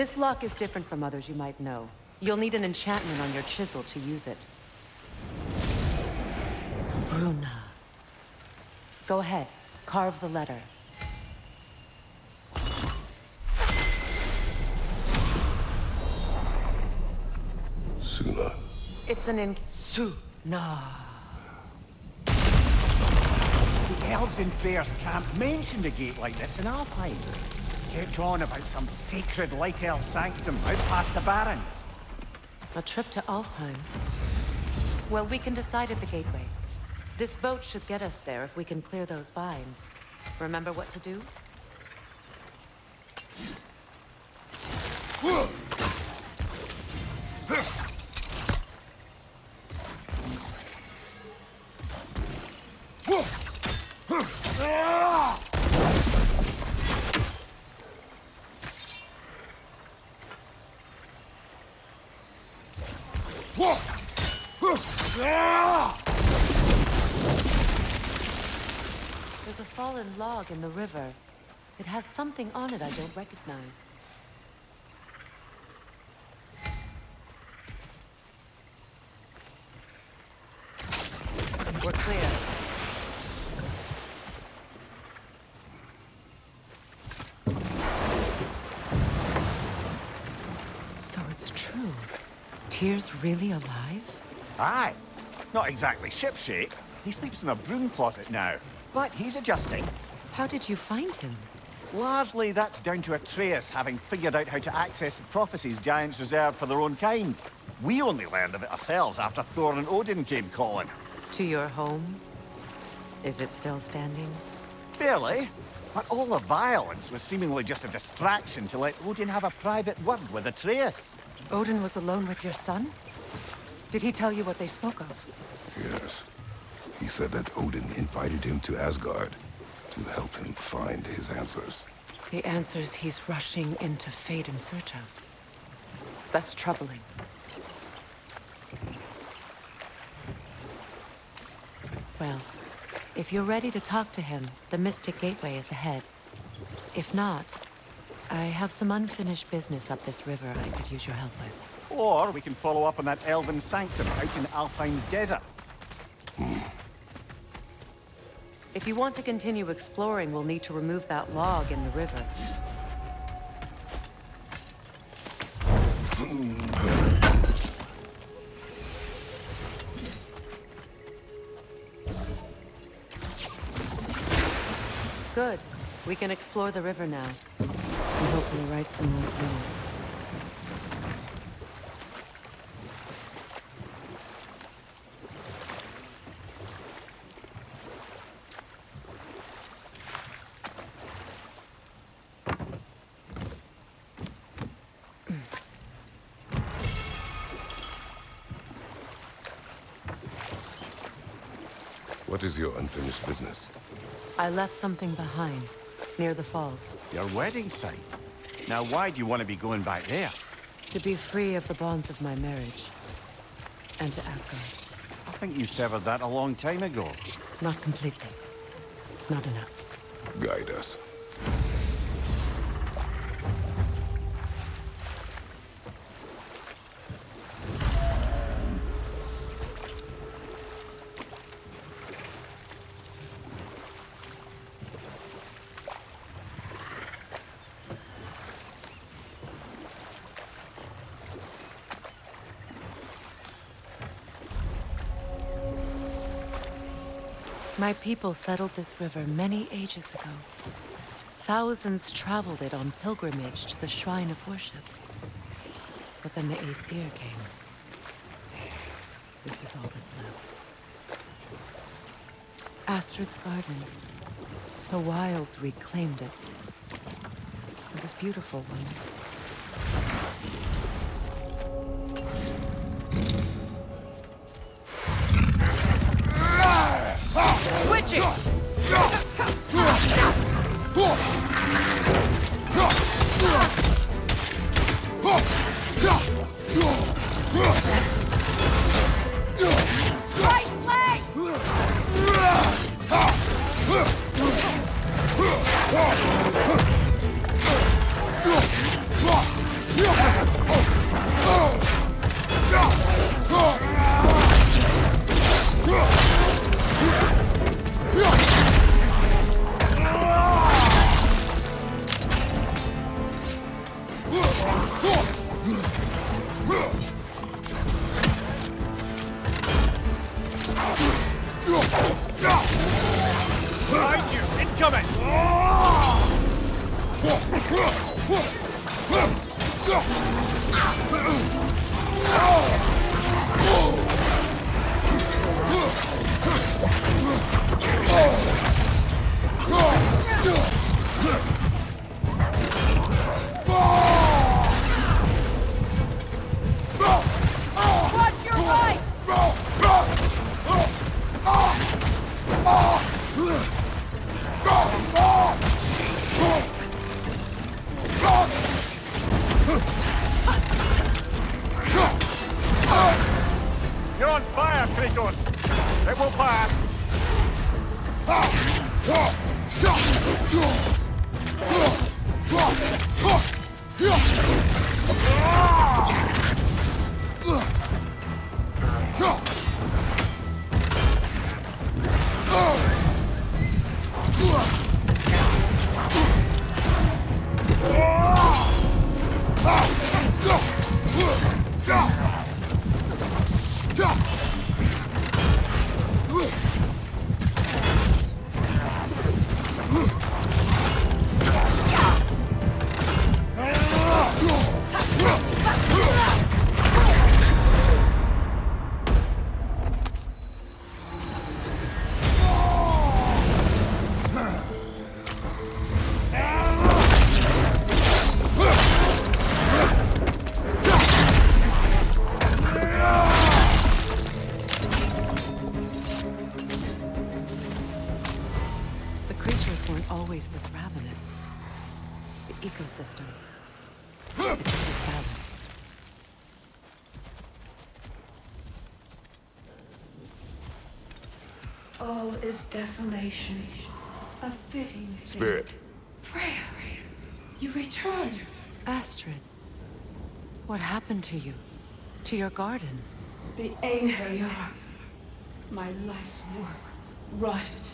Speaker 4: This lock is different from others you might know. You'll need an enchantment on your chisel to use it. Bruna. Go ahead. Carve the letter.
Speaker 2: Suna.
Speaker 4: It's an Suna.
Speaker 7: The elves in Freyr's camp mentioned a gate like this in Alfheim. Kept on about some sacred light elf sanctum out past the Barrens.
Speaker 4: A trip to Alfheim. Well, we can decide at the gateway. This boat should get us there if we can clear those vines. Remember what to do? There's a fallen log in the river. It has something on it I don't recognize. We're clear. So it's true. Tyr's really alive?
Speaker 7: Aye. Not exactly shipshape. He sleeps in a broom closet now. But he's adjusting.
Speaker 4: How did you find him?
Speaker 7: Largely, that's down to Atreus having figured out how to access the prophecies giants reserved for their own kind. We only learned of it ourselves after Thor and Odin came calling.
Speaker 4: To your home? Is it still standing?
Speaker 7: Barely. But all the violence was seemingly just a distraction to let Odin have a private word with Atreus.
Speaker 4: Odin was alone with your son? Did he tell you what they spoke of?
Speaker 2: Yes. He said that Odin invited him to Asgard to help him find his answers.
Speaker 4: The answers he's rushing into fate in search of. That's troubling. Well, if you're ready to talk to him, the Mystic Gateway is ahead. If not, I have some unfinished business up this river I could use your help with.
Speaker 7: Or we can follow up on that elven sanctum out in Alfheim's desert.
Speaker 4: If you want to continue exploring, we'll need to remove that log in the river. Good. We can explore the river now. And hopefully right some more poems.
Speaker 2: What is your unfinished business?
Speaker 4: I left something behind, near the falls.
Speaker 7: Your wedding site. Now why do you want to be going back there?
Speaker 4: To be free of the bonds of my marriage. And to Asgard.
Speaker 7: I think you severed that a long time ago.
Speaker 4: Not completely. Not enough.
Speaker 2: Guide us.
Speaker 4: My people settled this river many ages ago. Thousands traveled it on pilgrimage to the shrine of worship. But then the Æsir came. This is all that's left. Astrid's garden. The wilds reclaimed it. It was beautiful once.
Speaker 1: Switching! Right leg!
Speaker 7: on fire, Kratos! It will pass!
Speaker 4: Always this ravenous. The ecosystem. It's balance.
Speaker 9: All is desolation. A fitting fate.
Speaker 2: Spirit.
Speaker 9: Freya, you return.
Speaker 4: Astrid, what happened to you? To your garden?
Speaker 9: The Æsir. My life's work rotted.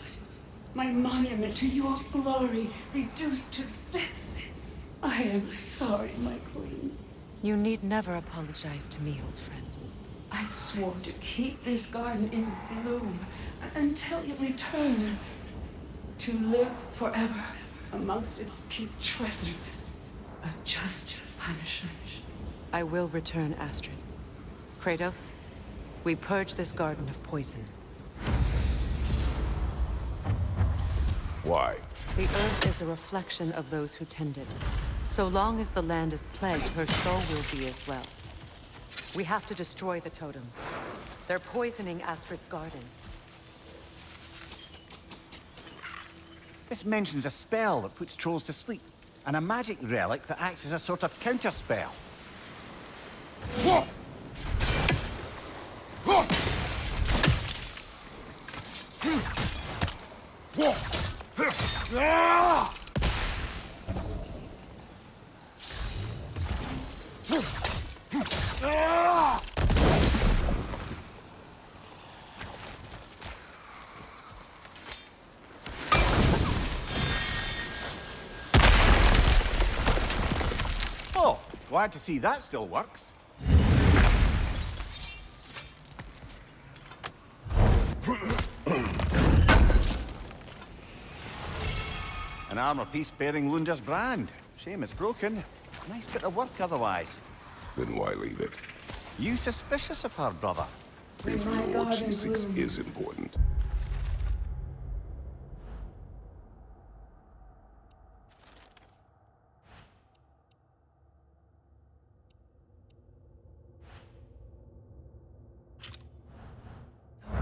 Speaker 9: My monument to your glory reduced to this. I am sorry, my queen.
Speaker 4: You need never apologize to me, old friend.
Speaker 9: I swore to keep this garden in bloom until you return. To live forever amongst its putrescence. A just punishment.
Speaker 4: I will return, Astrid. Kratos, we purge this garden of poison.
Speaker 2: Why?
Speaker 4: The earth is a reflection of those who tend it. So long as the land is plagued, her soul will be as well. We have to destroy the totems. They're poisoning Astrid's garden.
Speaker 7: This mentions a spell that puts trolls to sleep, and a magic relic that acts as a sort of counterspell. Oh, glad to see that still works. An armor piece bearing Lunda's brand. Shame it's broken. Nice bit of work otherwise.
Speaker 2: Then why leave it?
Speaker 7: You suspicious of her, brother?
Speaker 2: If
Speaker 9: my
Speaker 2: your
Speaker 9: garden
Speaker 2: G6
Speaker 9: blooms.
Speaker 2: is important.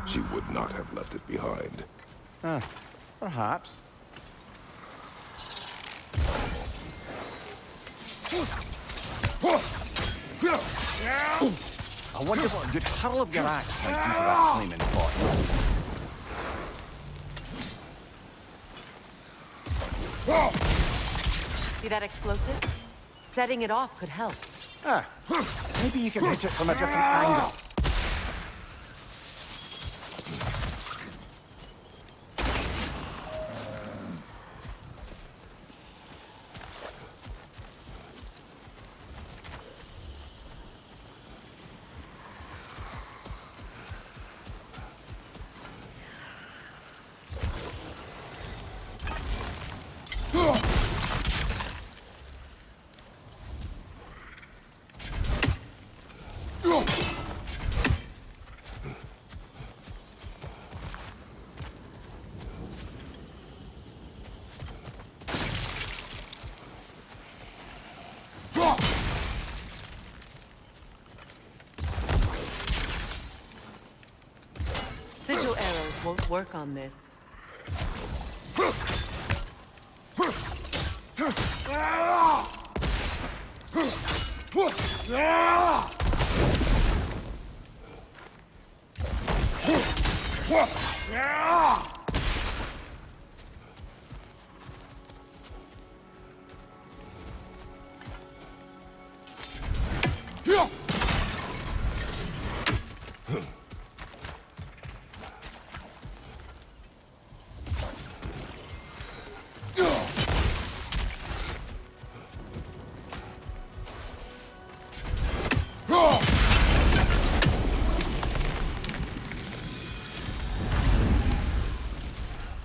Speaker 2: She would not have left it behind.
Speaker 7: Perhaps. I wonder what a good hurl of your axe might do to that flaming pot.
Speaker 4: See that explosive? Setting it off could help.
Speaker 7: Maybe you can hit it from a different angle.
Speaker 4: Sigil arrows won't work on this.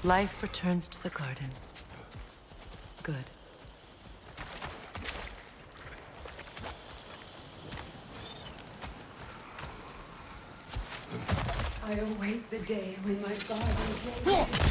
Speaker 4: Life returns to the garden. Good.
Speaker 9: I await the day when my garden will be.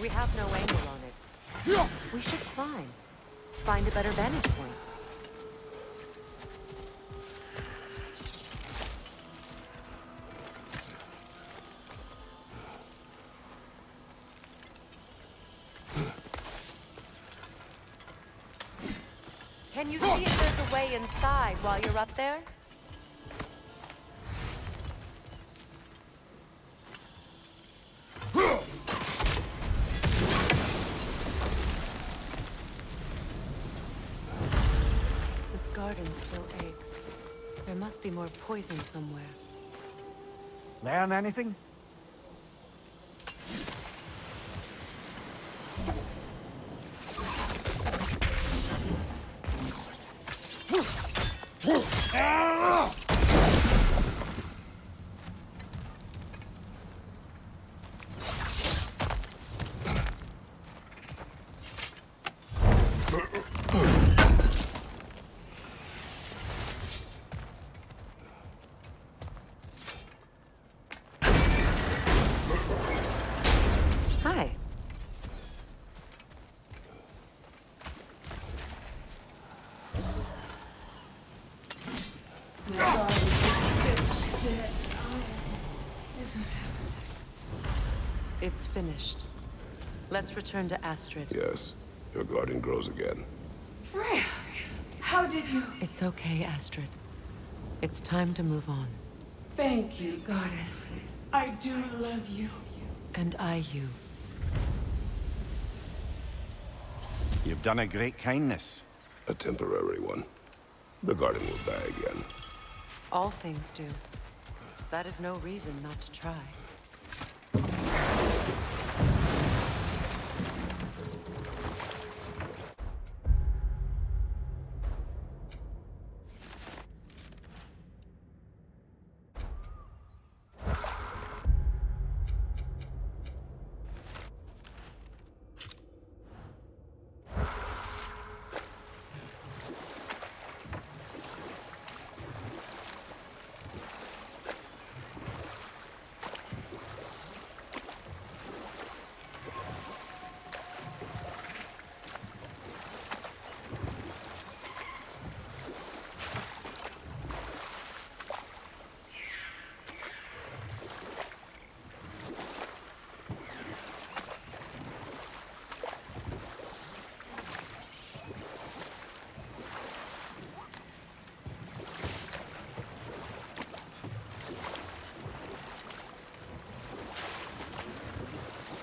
Speaker 4: We have no angle on it. We should climb. Find a better vantage point. Can you see if there's a way inside while you're up there? Garden still aches. There must be more poison somewhere.
Speaker 7: Learn anything?
Speaker 4: It's finished. Let's return to Astrid.
Speaker 2: Yes, your garden grows again.
Speaker 9: Freya, how did you...
Speaker 4: It's okay, Astrid. It's time to move on.
Speaker 9: Thank you, goddess. I do love you.
Speaker 4: And I you.
Speaker 7: You've done a great kindness.
Speaker 2: A temporary one. The garden will die again.
Speaker 4: All things do. That is no reason not to try.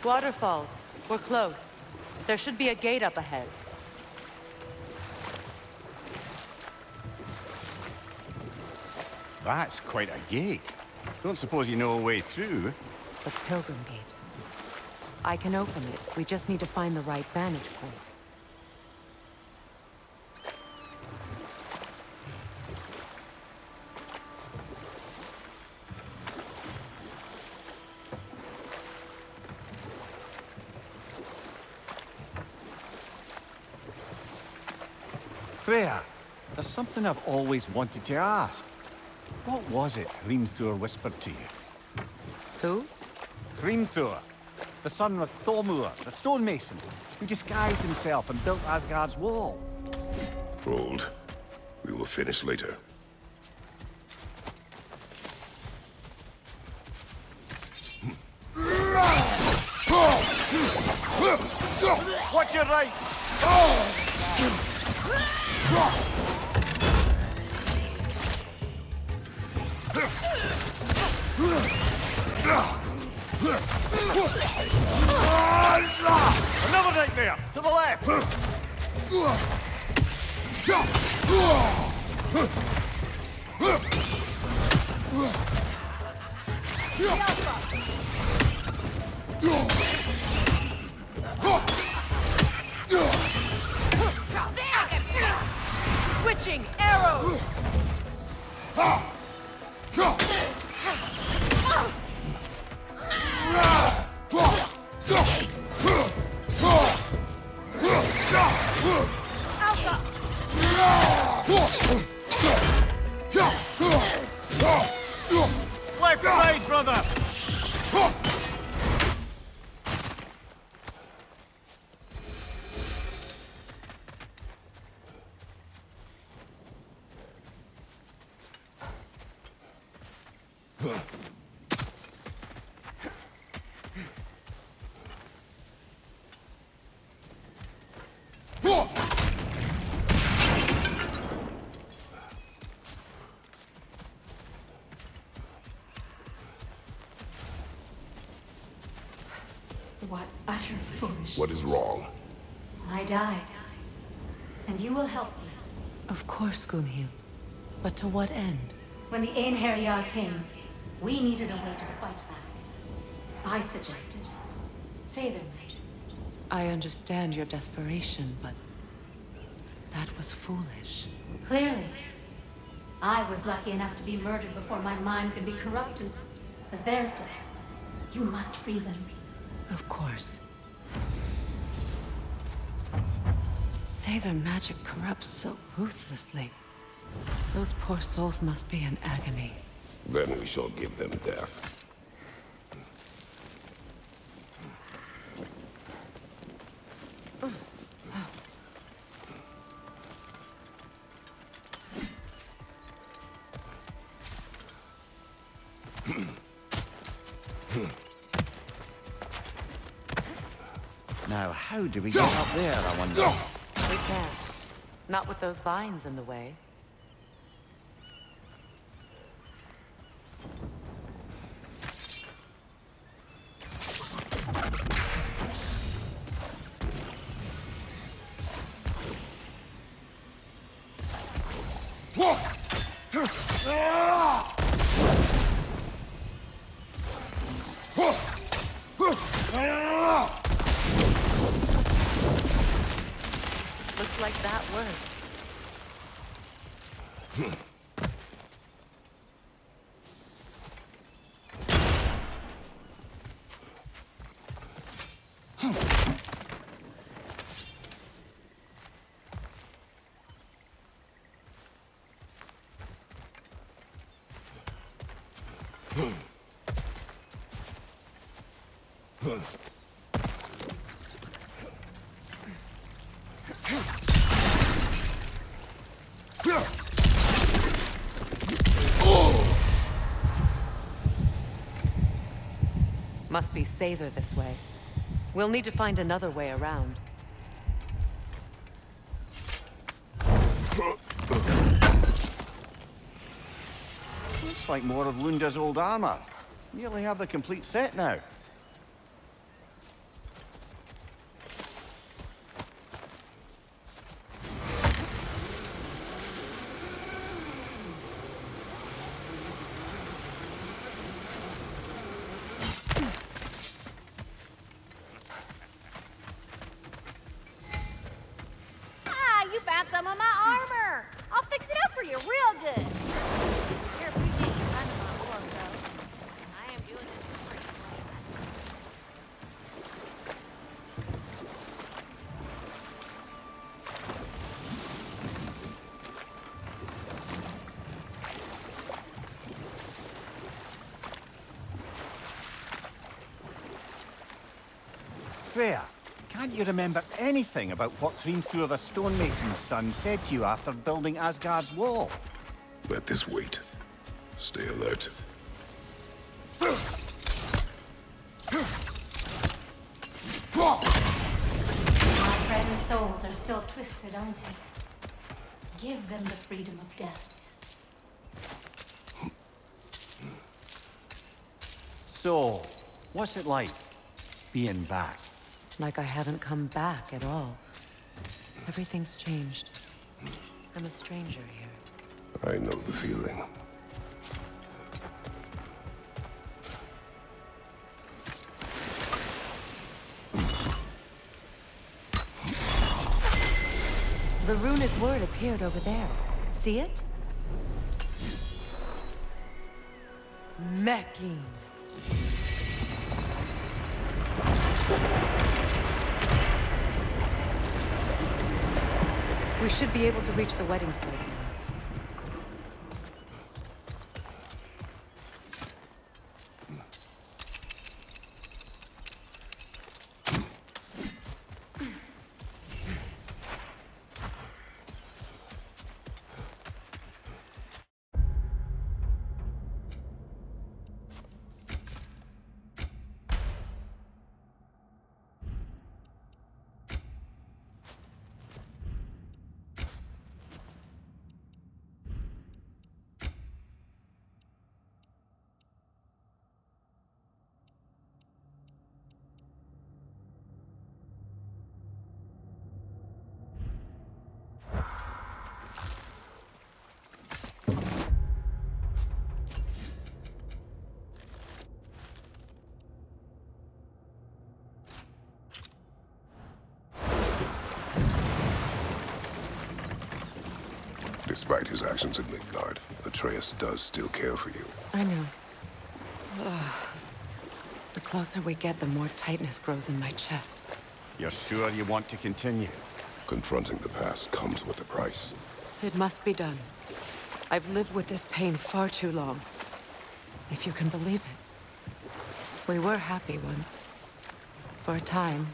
Speaker 4: Waterfalls. We're close. There should be a gate up ahead.
Speaker 7: That's quite a gate. Don't suppose you know a way through?
Speaker 4: The Pilgrim Gate. I can open it. We just need to find the right vantage point.
Speaker 7: Freya, there's something I've always wanted to ask. What was it Hrimthur whispered to you?
Speaker 4: Who?
Speaker 7: Hrimthur, the son of Thormur, the stonemason, who disguised himself and built Asgard's wall.
Speaker 2: Hold. We will finish later.
Speaker 7: Watch your right! Another nightmare! To the left!
Speaker 1: Switching arrows!
Speaker 7: Left side, brother!
Speaker 10: What utter foolishness.
Speaker 2: What is wrong?
Speaker 10: I died. And you will help me.
Speaker 4: Of course, Gunhild. But to what end?
Speaker 10: When the Einherjar came, we needed a way to fight back. I suggested say their magic.
Speaker 4: I understand your desperation, but that was foolish.
Speaker 10: Clearly. I was lucky enough to be murdered before my mind could be corrupted, as theirs did. You must free them.
Speaker 4: Of course. Say their magic corrupts so ruthlessly. Those poor souls must be in agony.
Speaker 2: Then we shall give them death.
Speaker 7: Now, how do we get up there, I wonder?
Speaker 4: We can't. Not with those vines in the way. Looks like that worked. Must be Sather this way. We'll need to find another way around.
Speaker 7: Looks like more of Lunda's old armor. Nearly have the complete set now. Freya, can't you remember anything about what Hrimthur the stonemason's son said to you after building Asgard's wall?
Speaker 2: Let this wait. Stay alert.
Speaker 10: My friends' souls are still twisted, aren't they? Give them the freedom of death.
Speaker 7: So, what's it like, being back?
Speaker 4: Like I haven't come back at all. Everything's changed. I'm a stranger here.
Speaker 2: I know the feeling.
Speaker 4: The runic word appeared over there. See it? Mecking. We should be able to reach the wedding site now.
Speaker 2: Despite his actions in Midgard, Atreus does still care for you.
Speaker 4: I know. Ugh. The closer we get, the more tightness grows in my chest.
Speaker 7: You're sure you want to continue?
Speaker 2: Confronting the past comes with a price.
Speaker 4: It must be done. I've lived with this pain far too long. If you can believe it. We were happy once. For a time,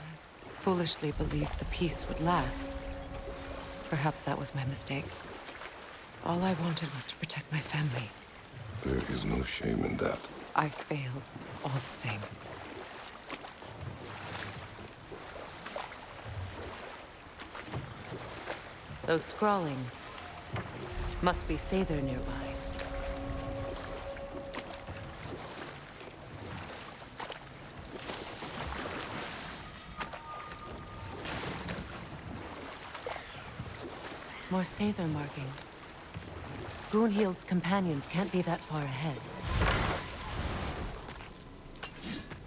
Speaker 4: foolishly believed the peace would last. Perhaps that was my mistake. All I wanted was to protect my family.
Speaker 2: There is no shame in that.
Speaker 4: I failed, all the same. Those scrawlings must be Æsir nearby. More Æsir markings. Gunhild's companions can't be that far ahead.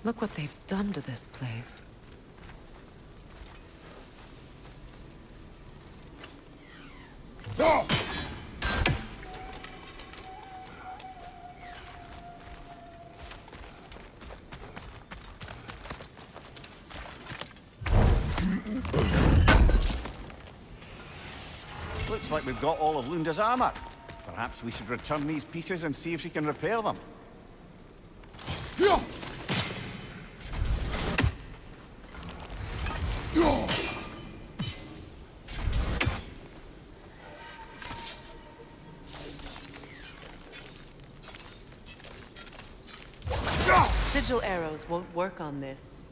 Speaker 4: Look what they've done to this place.
Speaker 7: Looks like we've got all of Lunda's armor. Perhaps we should return these pieces and see if she can repair them.
Speaker 4: Sigil arrows won't work on this.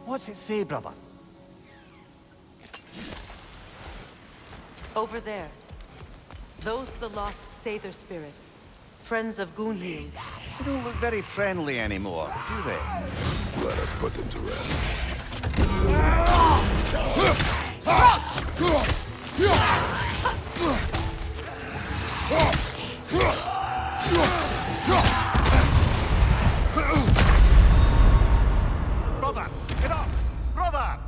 Speaker 7: What's it say, brother?
Speaker 4: Over there. Those the lost Sæther spirits. Friends of Gunhild.
Speaker 7: They don't look very friendly anymore, do they?
Speaker 2: Let us put them to rest.
Speaker 7: Brother! Get up! Brother!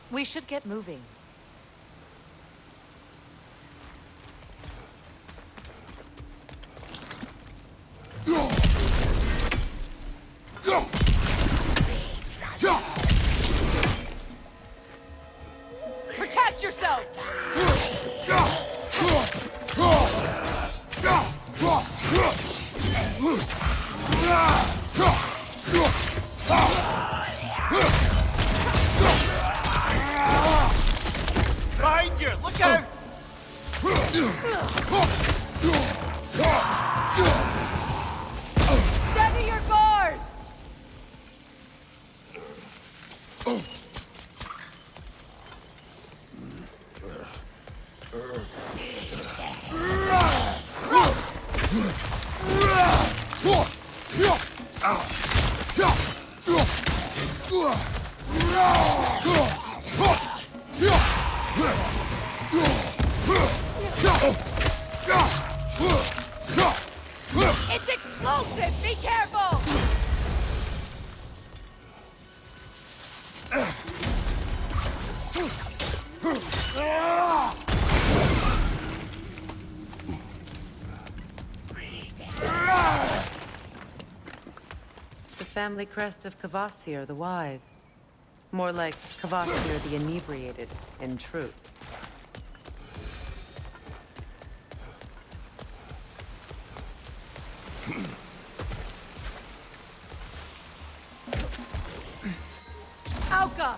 Speaker 4: We should get moving.
Speaker 1: Protect yourself!
Speaker 7: Behind you! Look out!
Speaker 1: Steady your guard! It's explosive! Be careful!
Speaker 4: The family crest of Kvasir the Wise. More like Kvasir the Inebriated, in truth.
Speaker 1: Auka!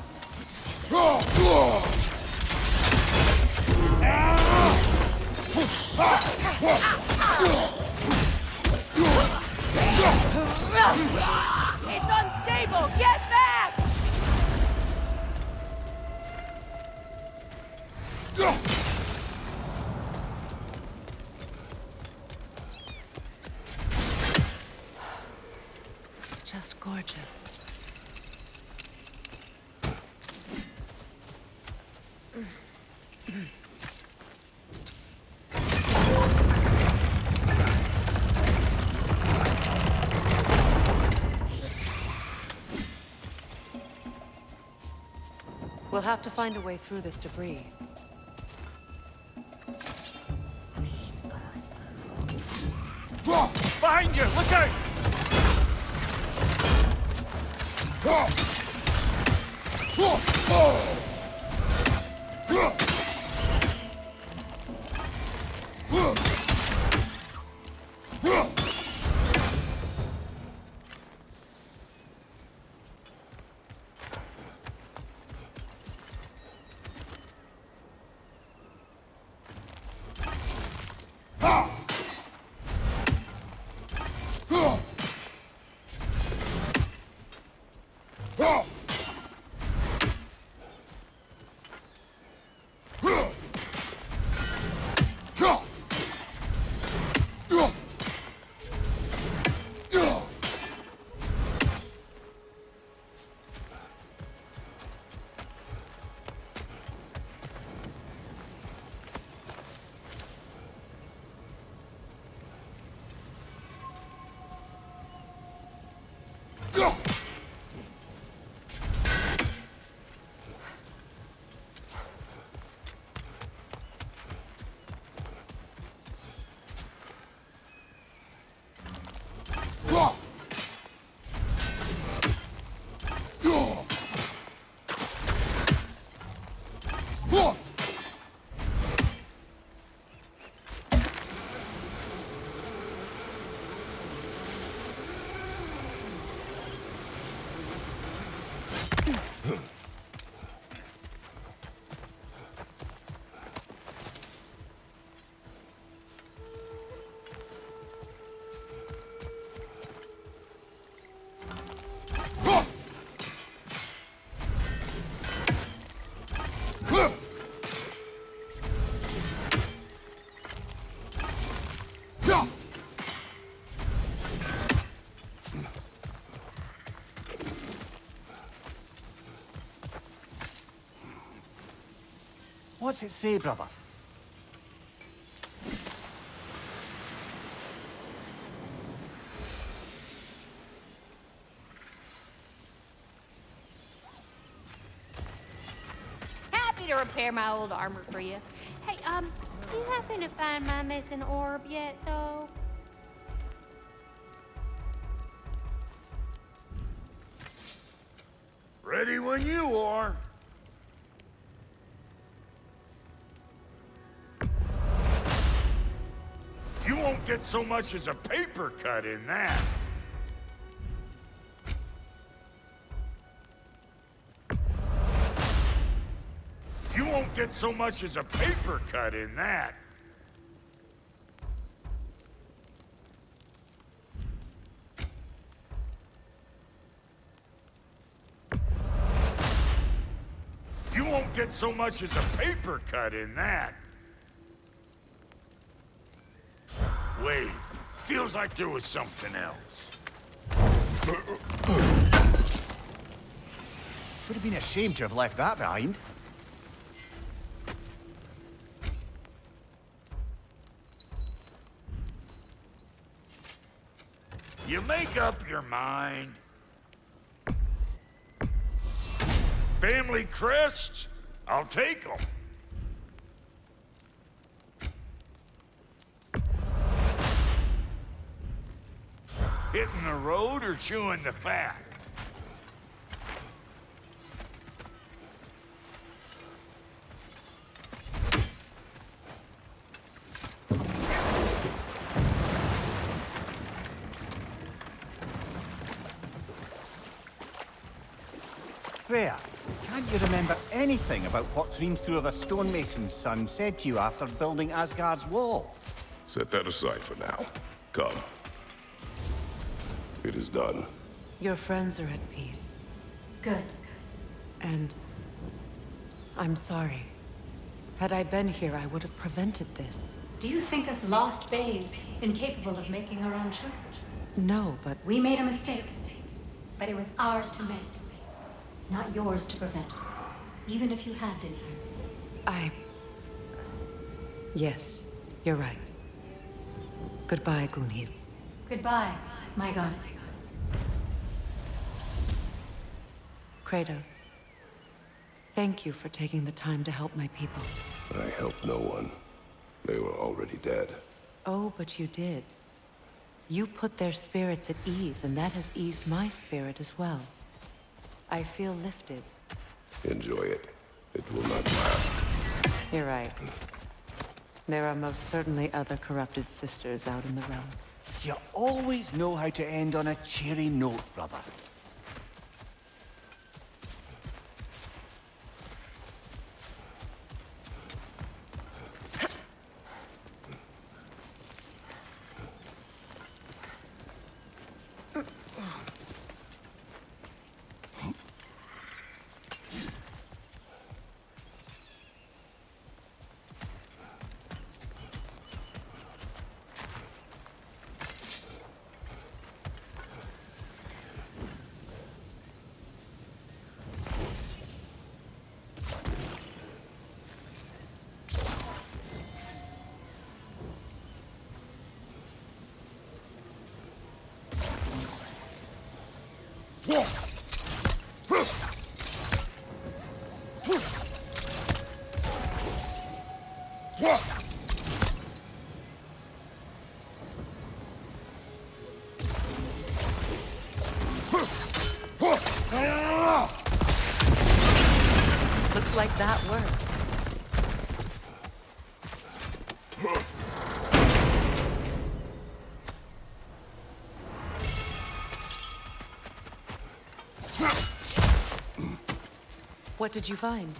Speaker 1: It's unstable! Get back!
Speaker 4: Just gorgeous. We'll have to find a way through this debris.
Speaker 7: Behind you! Look out! What's it say, brother?
Speaker 8: Happy to repair my old armor for you. Hey, you happen to find my missing orb yet, though?
Speaker 5: Ready when you are. You won't get so much as a paper cut in that. You won't get so much as a paper cut in that. You won't get so much as a paper cut in that. Wait, feels like there was something else.
Speaker 7: Would have been a shame to have left that behind.
Speaker 5: You make up your mind. Family crests, I'll take them. Hitting the road or chewing the fat?
Speaker 7: Freya, can't you remember anything about what Dreamthrough the stonemason's son said to you after building Asgard's wall?
Speaker 2: Set that aside for now. Come. It is done.
Speaker 4: Your friends are at peace.
Speaker 10: Good.
Speaker 4: And I'm sorry. Had I been here, I would have prevented this.
Speaker 10: Do you think us lost babes, incapable of making our own choices?
Speaker 4: No, but
Speaker 10: We made a mistake, but it was ours to make, not yours to prevent. Even if you had been here.
Speaker 4: Yes, you're right. Goodbye, Gunhild.
Speaker 10: Goodbye, my goddess.
Speaker 4: Kratos, thank you for taking the time to help my people.
Speaker 2: I helped no one. They were already dead.
Speaker 4: Oh, but you did. You put their spirits at ease, and that has eased my spirit as well. I feel lifted.
Speaker 2: Enjoy it. It will not last.
Speaker 4: You're right. There are most certainly other corrupted sisters out in the realms.
Speaker 7: You always know how to end on a cheery note, brother.
Speaker 4: Looks like that worked. What did you find?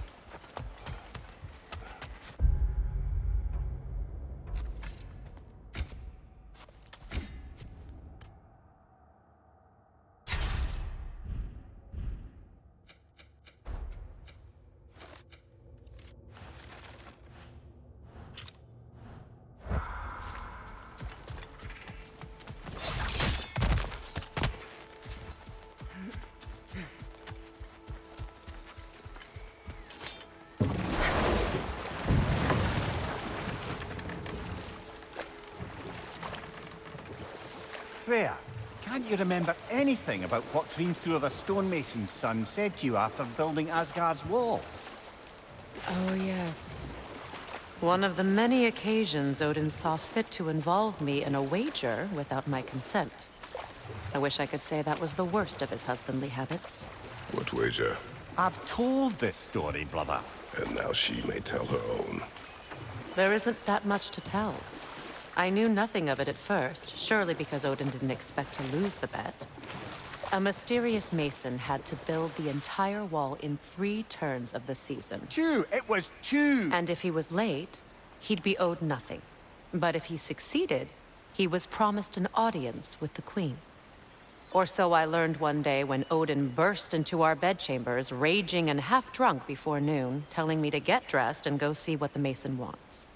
Speaker 7: Freya, can't you remember anything about what Hrimthur the stonemason's son said to you after building Asgard's wall?
Speaker 4: Oh, yes. One of the many occasions Odin saw fit to involve me in a wager without my consent. I wish I could say that was the worst of his husbandly habits.
Speaker 2: What wager?
Speaker 7: I've told this story, brother.
Speaker 2: And now she may tell her own.
Speaker 4: There isn't that much to tell. I knew nothing of it at first, surely because Odin didn't expect to lose the bet. A mysterious mason had to build the entire wall in 3 turns of the season.
Speaker 7: 2! It was 2!
Speaker 4: And if he was late, he'd be owed nothing. But if he succeeded, he was promised an audience with the queen. Or so I learned one day when Odin burst into our bedchambers, raging and half-drunk before noon, telling me to get dressed and go see what the mason wants.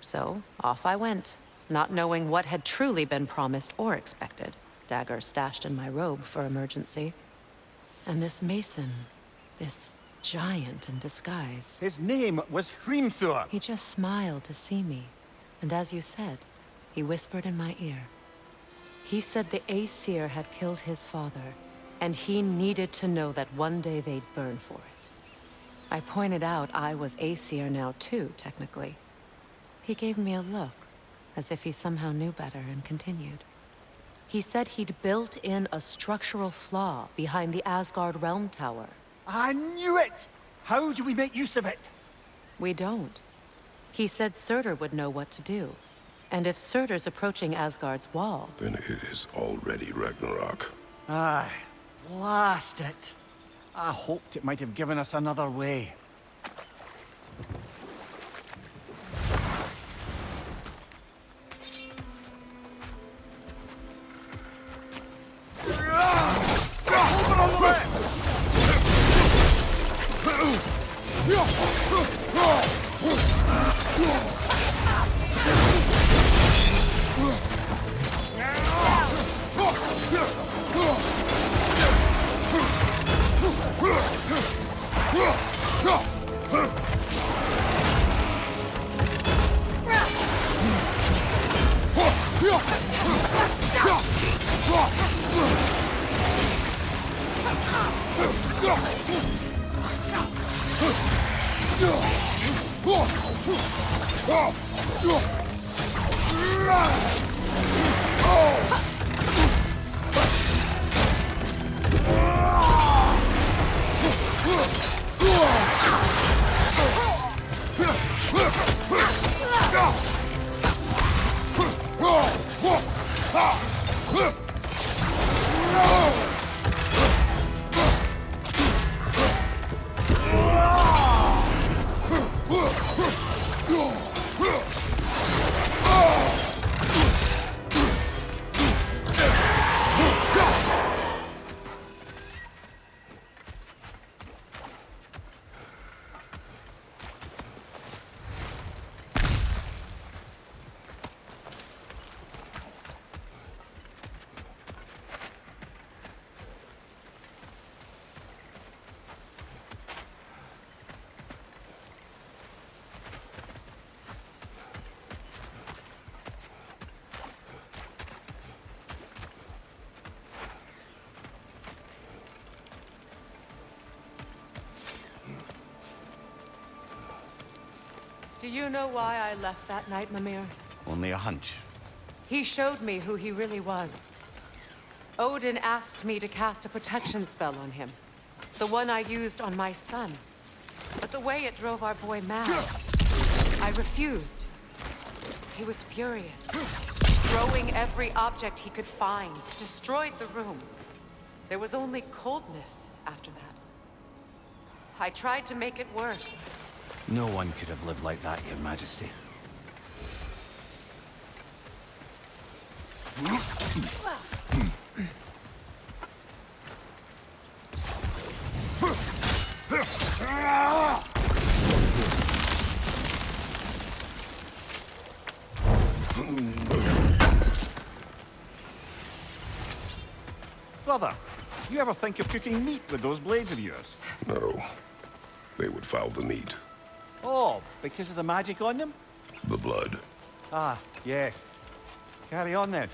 Speaker 4: So, off I went, not knowing what had truly been promised or expected, dagger stashed in my robe for emergency. And this mason, this giant in disguise...
Speaker 7: His name was Hrimthur!
Speaker 4: He just smiled to see me, and as you said, he whispered in my ear. He said the Æsir had killed his father, and he needed to know that one day they'd burn for it. I pointed out I was Æsir now too, technically. He gave me a look, as if he somehow knew better, and continued. He said he'd built in a structural flaw behind the Asgard Realm Tower.
Speaker 7: I knew it! How do we make use of it?
Speaker 4: We don't. He said Surtur would know what to do. And if Surtur's approaching Asgard's wall...
Speaker 2: Then it is already Ragnarok.
Speaker 7: Aye, blast it! I hoped it might have given us another way.
Speaker 4: Do you know why I left that night, Mimir?
Speaker 7: Only a hunch.
Speaker 4: He showed me who he really was. Odin asked me to cast a protection spell on him. The one I used on my son. But the way it drove our boy mad, I refused. He was furious. Throwing every object he could find, destroyed the room. There was only coldness after that.
Speaker 1: I tried to make it work.
Speaker 3: No one could have lived like that, Your Majesty.
Speaker 7: Brother, you ever think of cooking meat with those blades of yours?
Speaker 2: No. They would foul the meat.
Speaker 7: Oh, because of the magic on them?
Speaker 2: The blood.
Speaker 7: Ah, yes. Carry on then.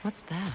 Speaker 4: What's that?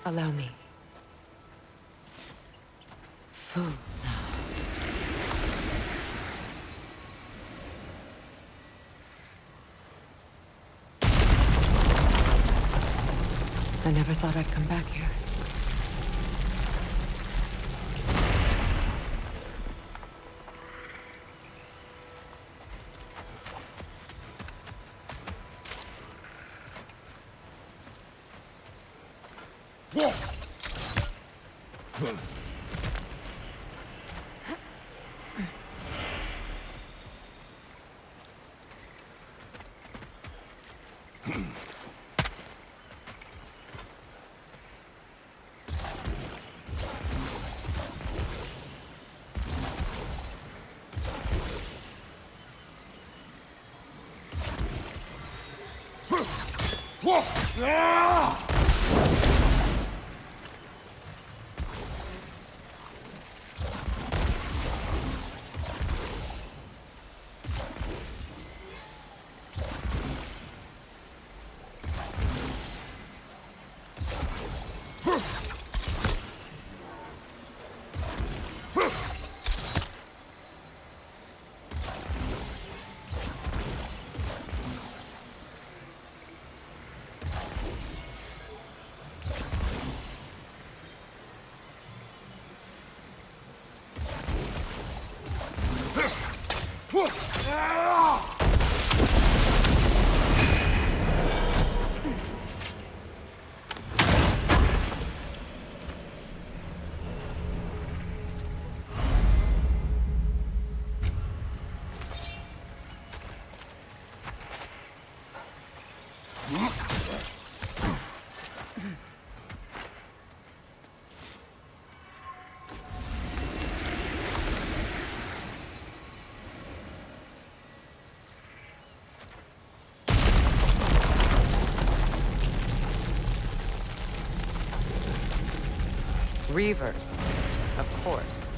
Speaker 4: Allow me. Food now. I never thought I'd come back here. Reavers, of course.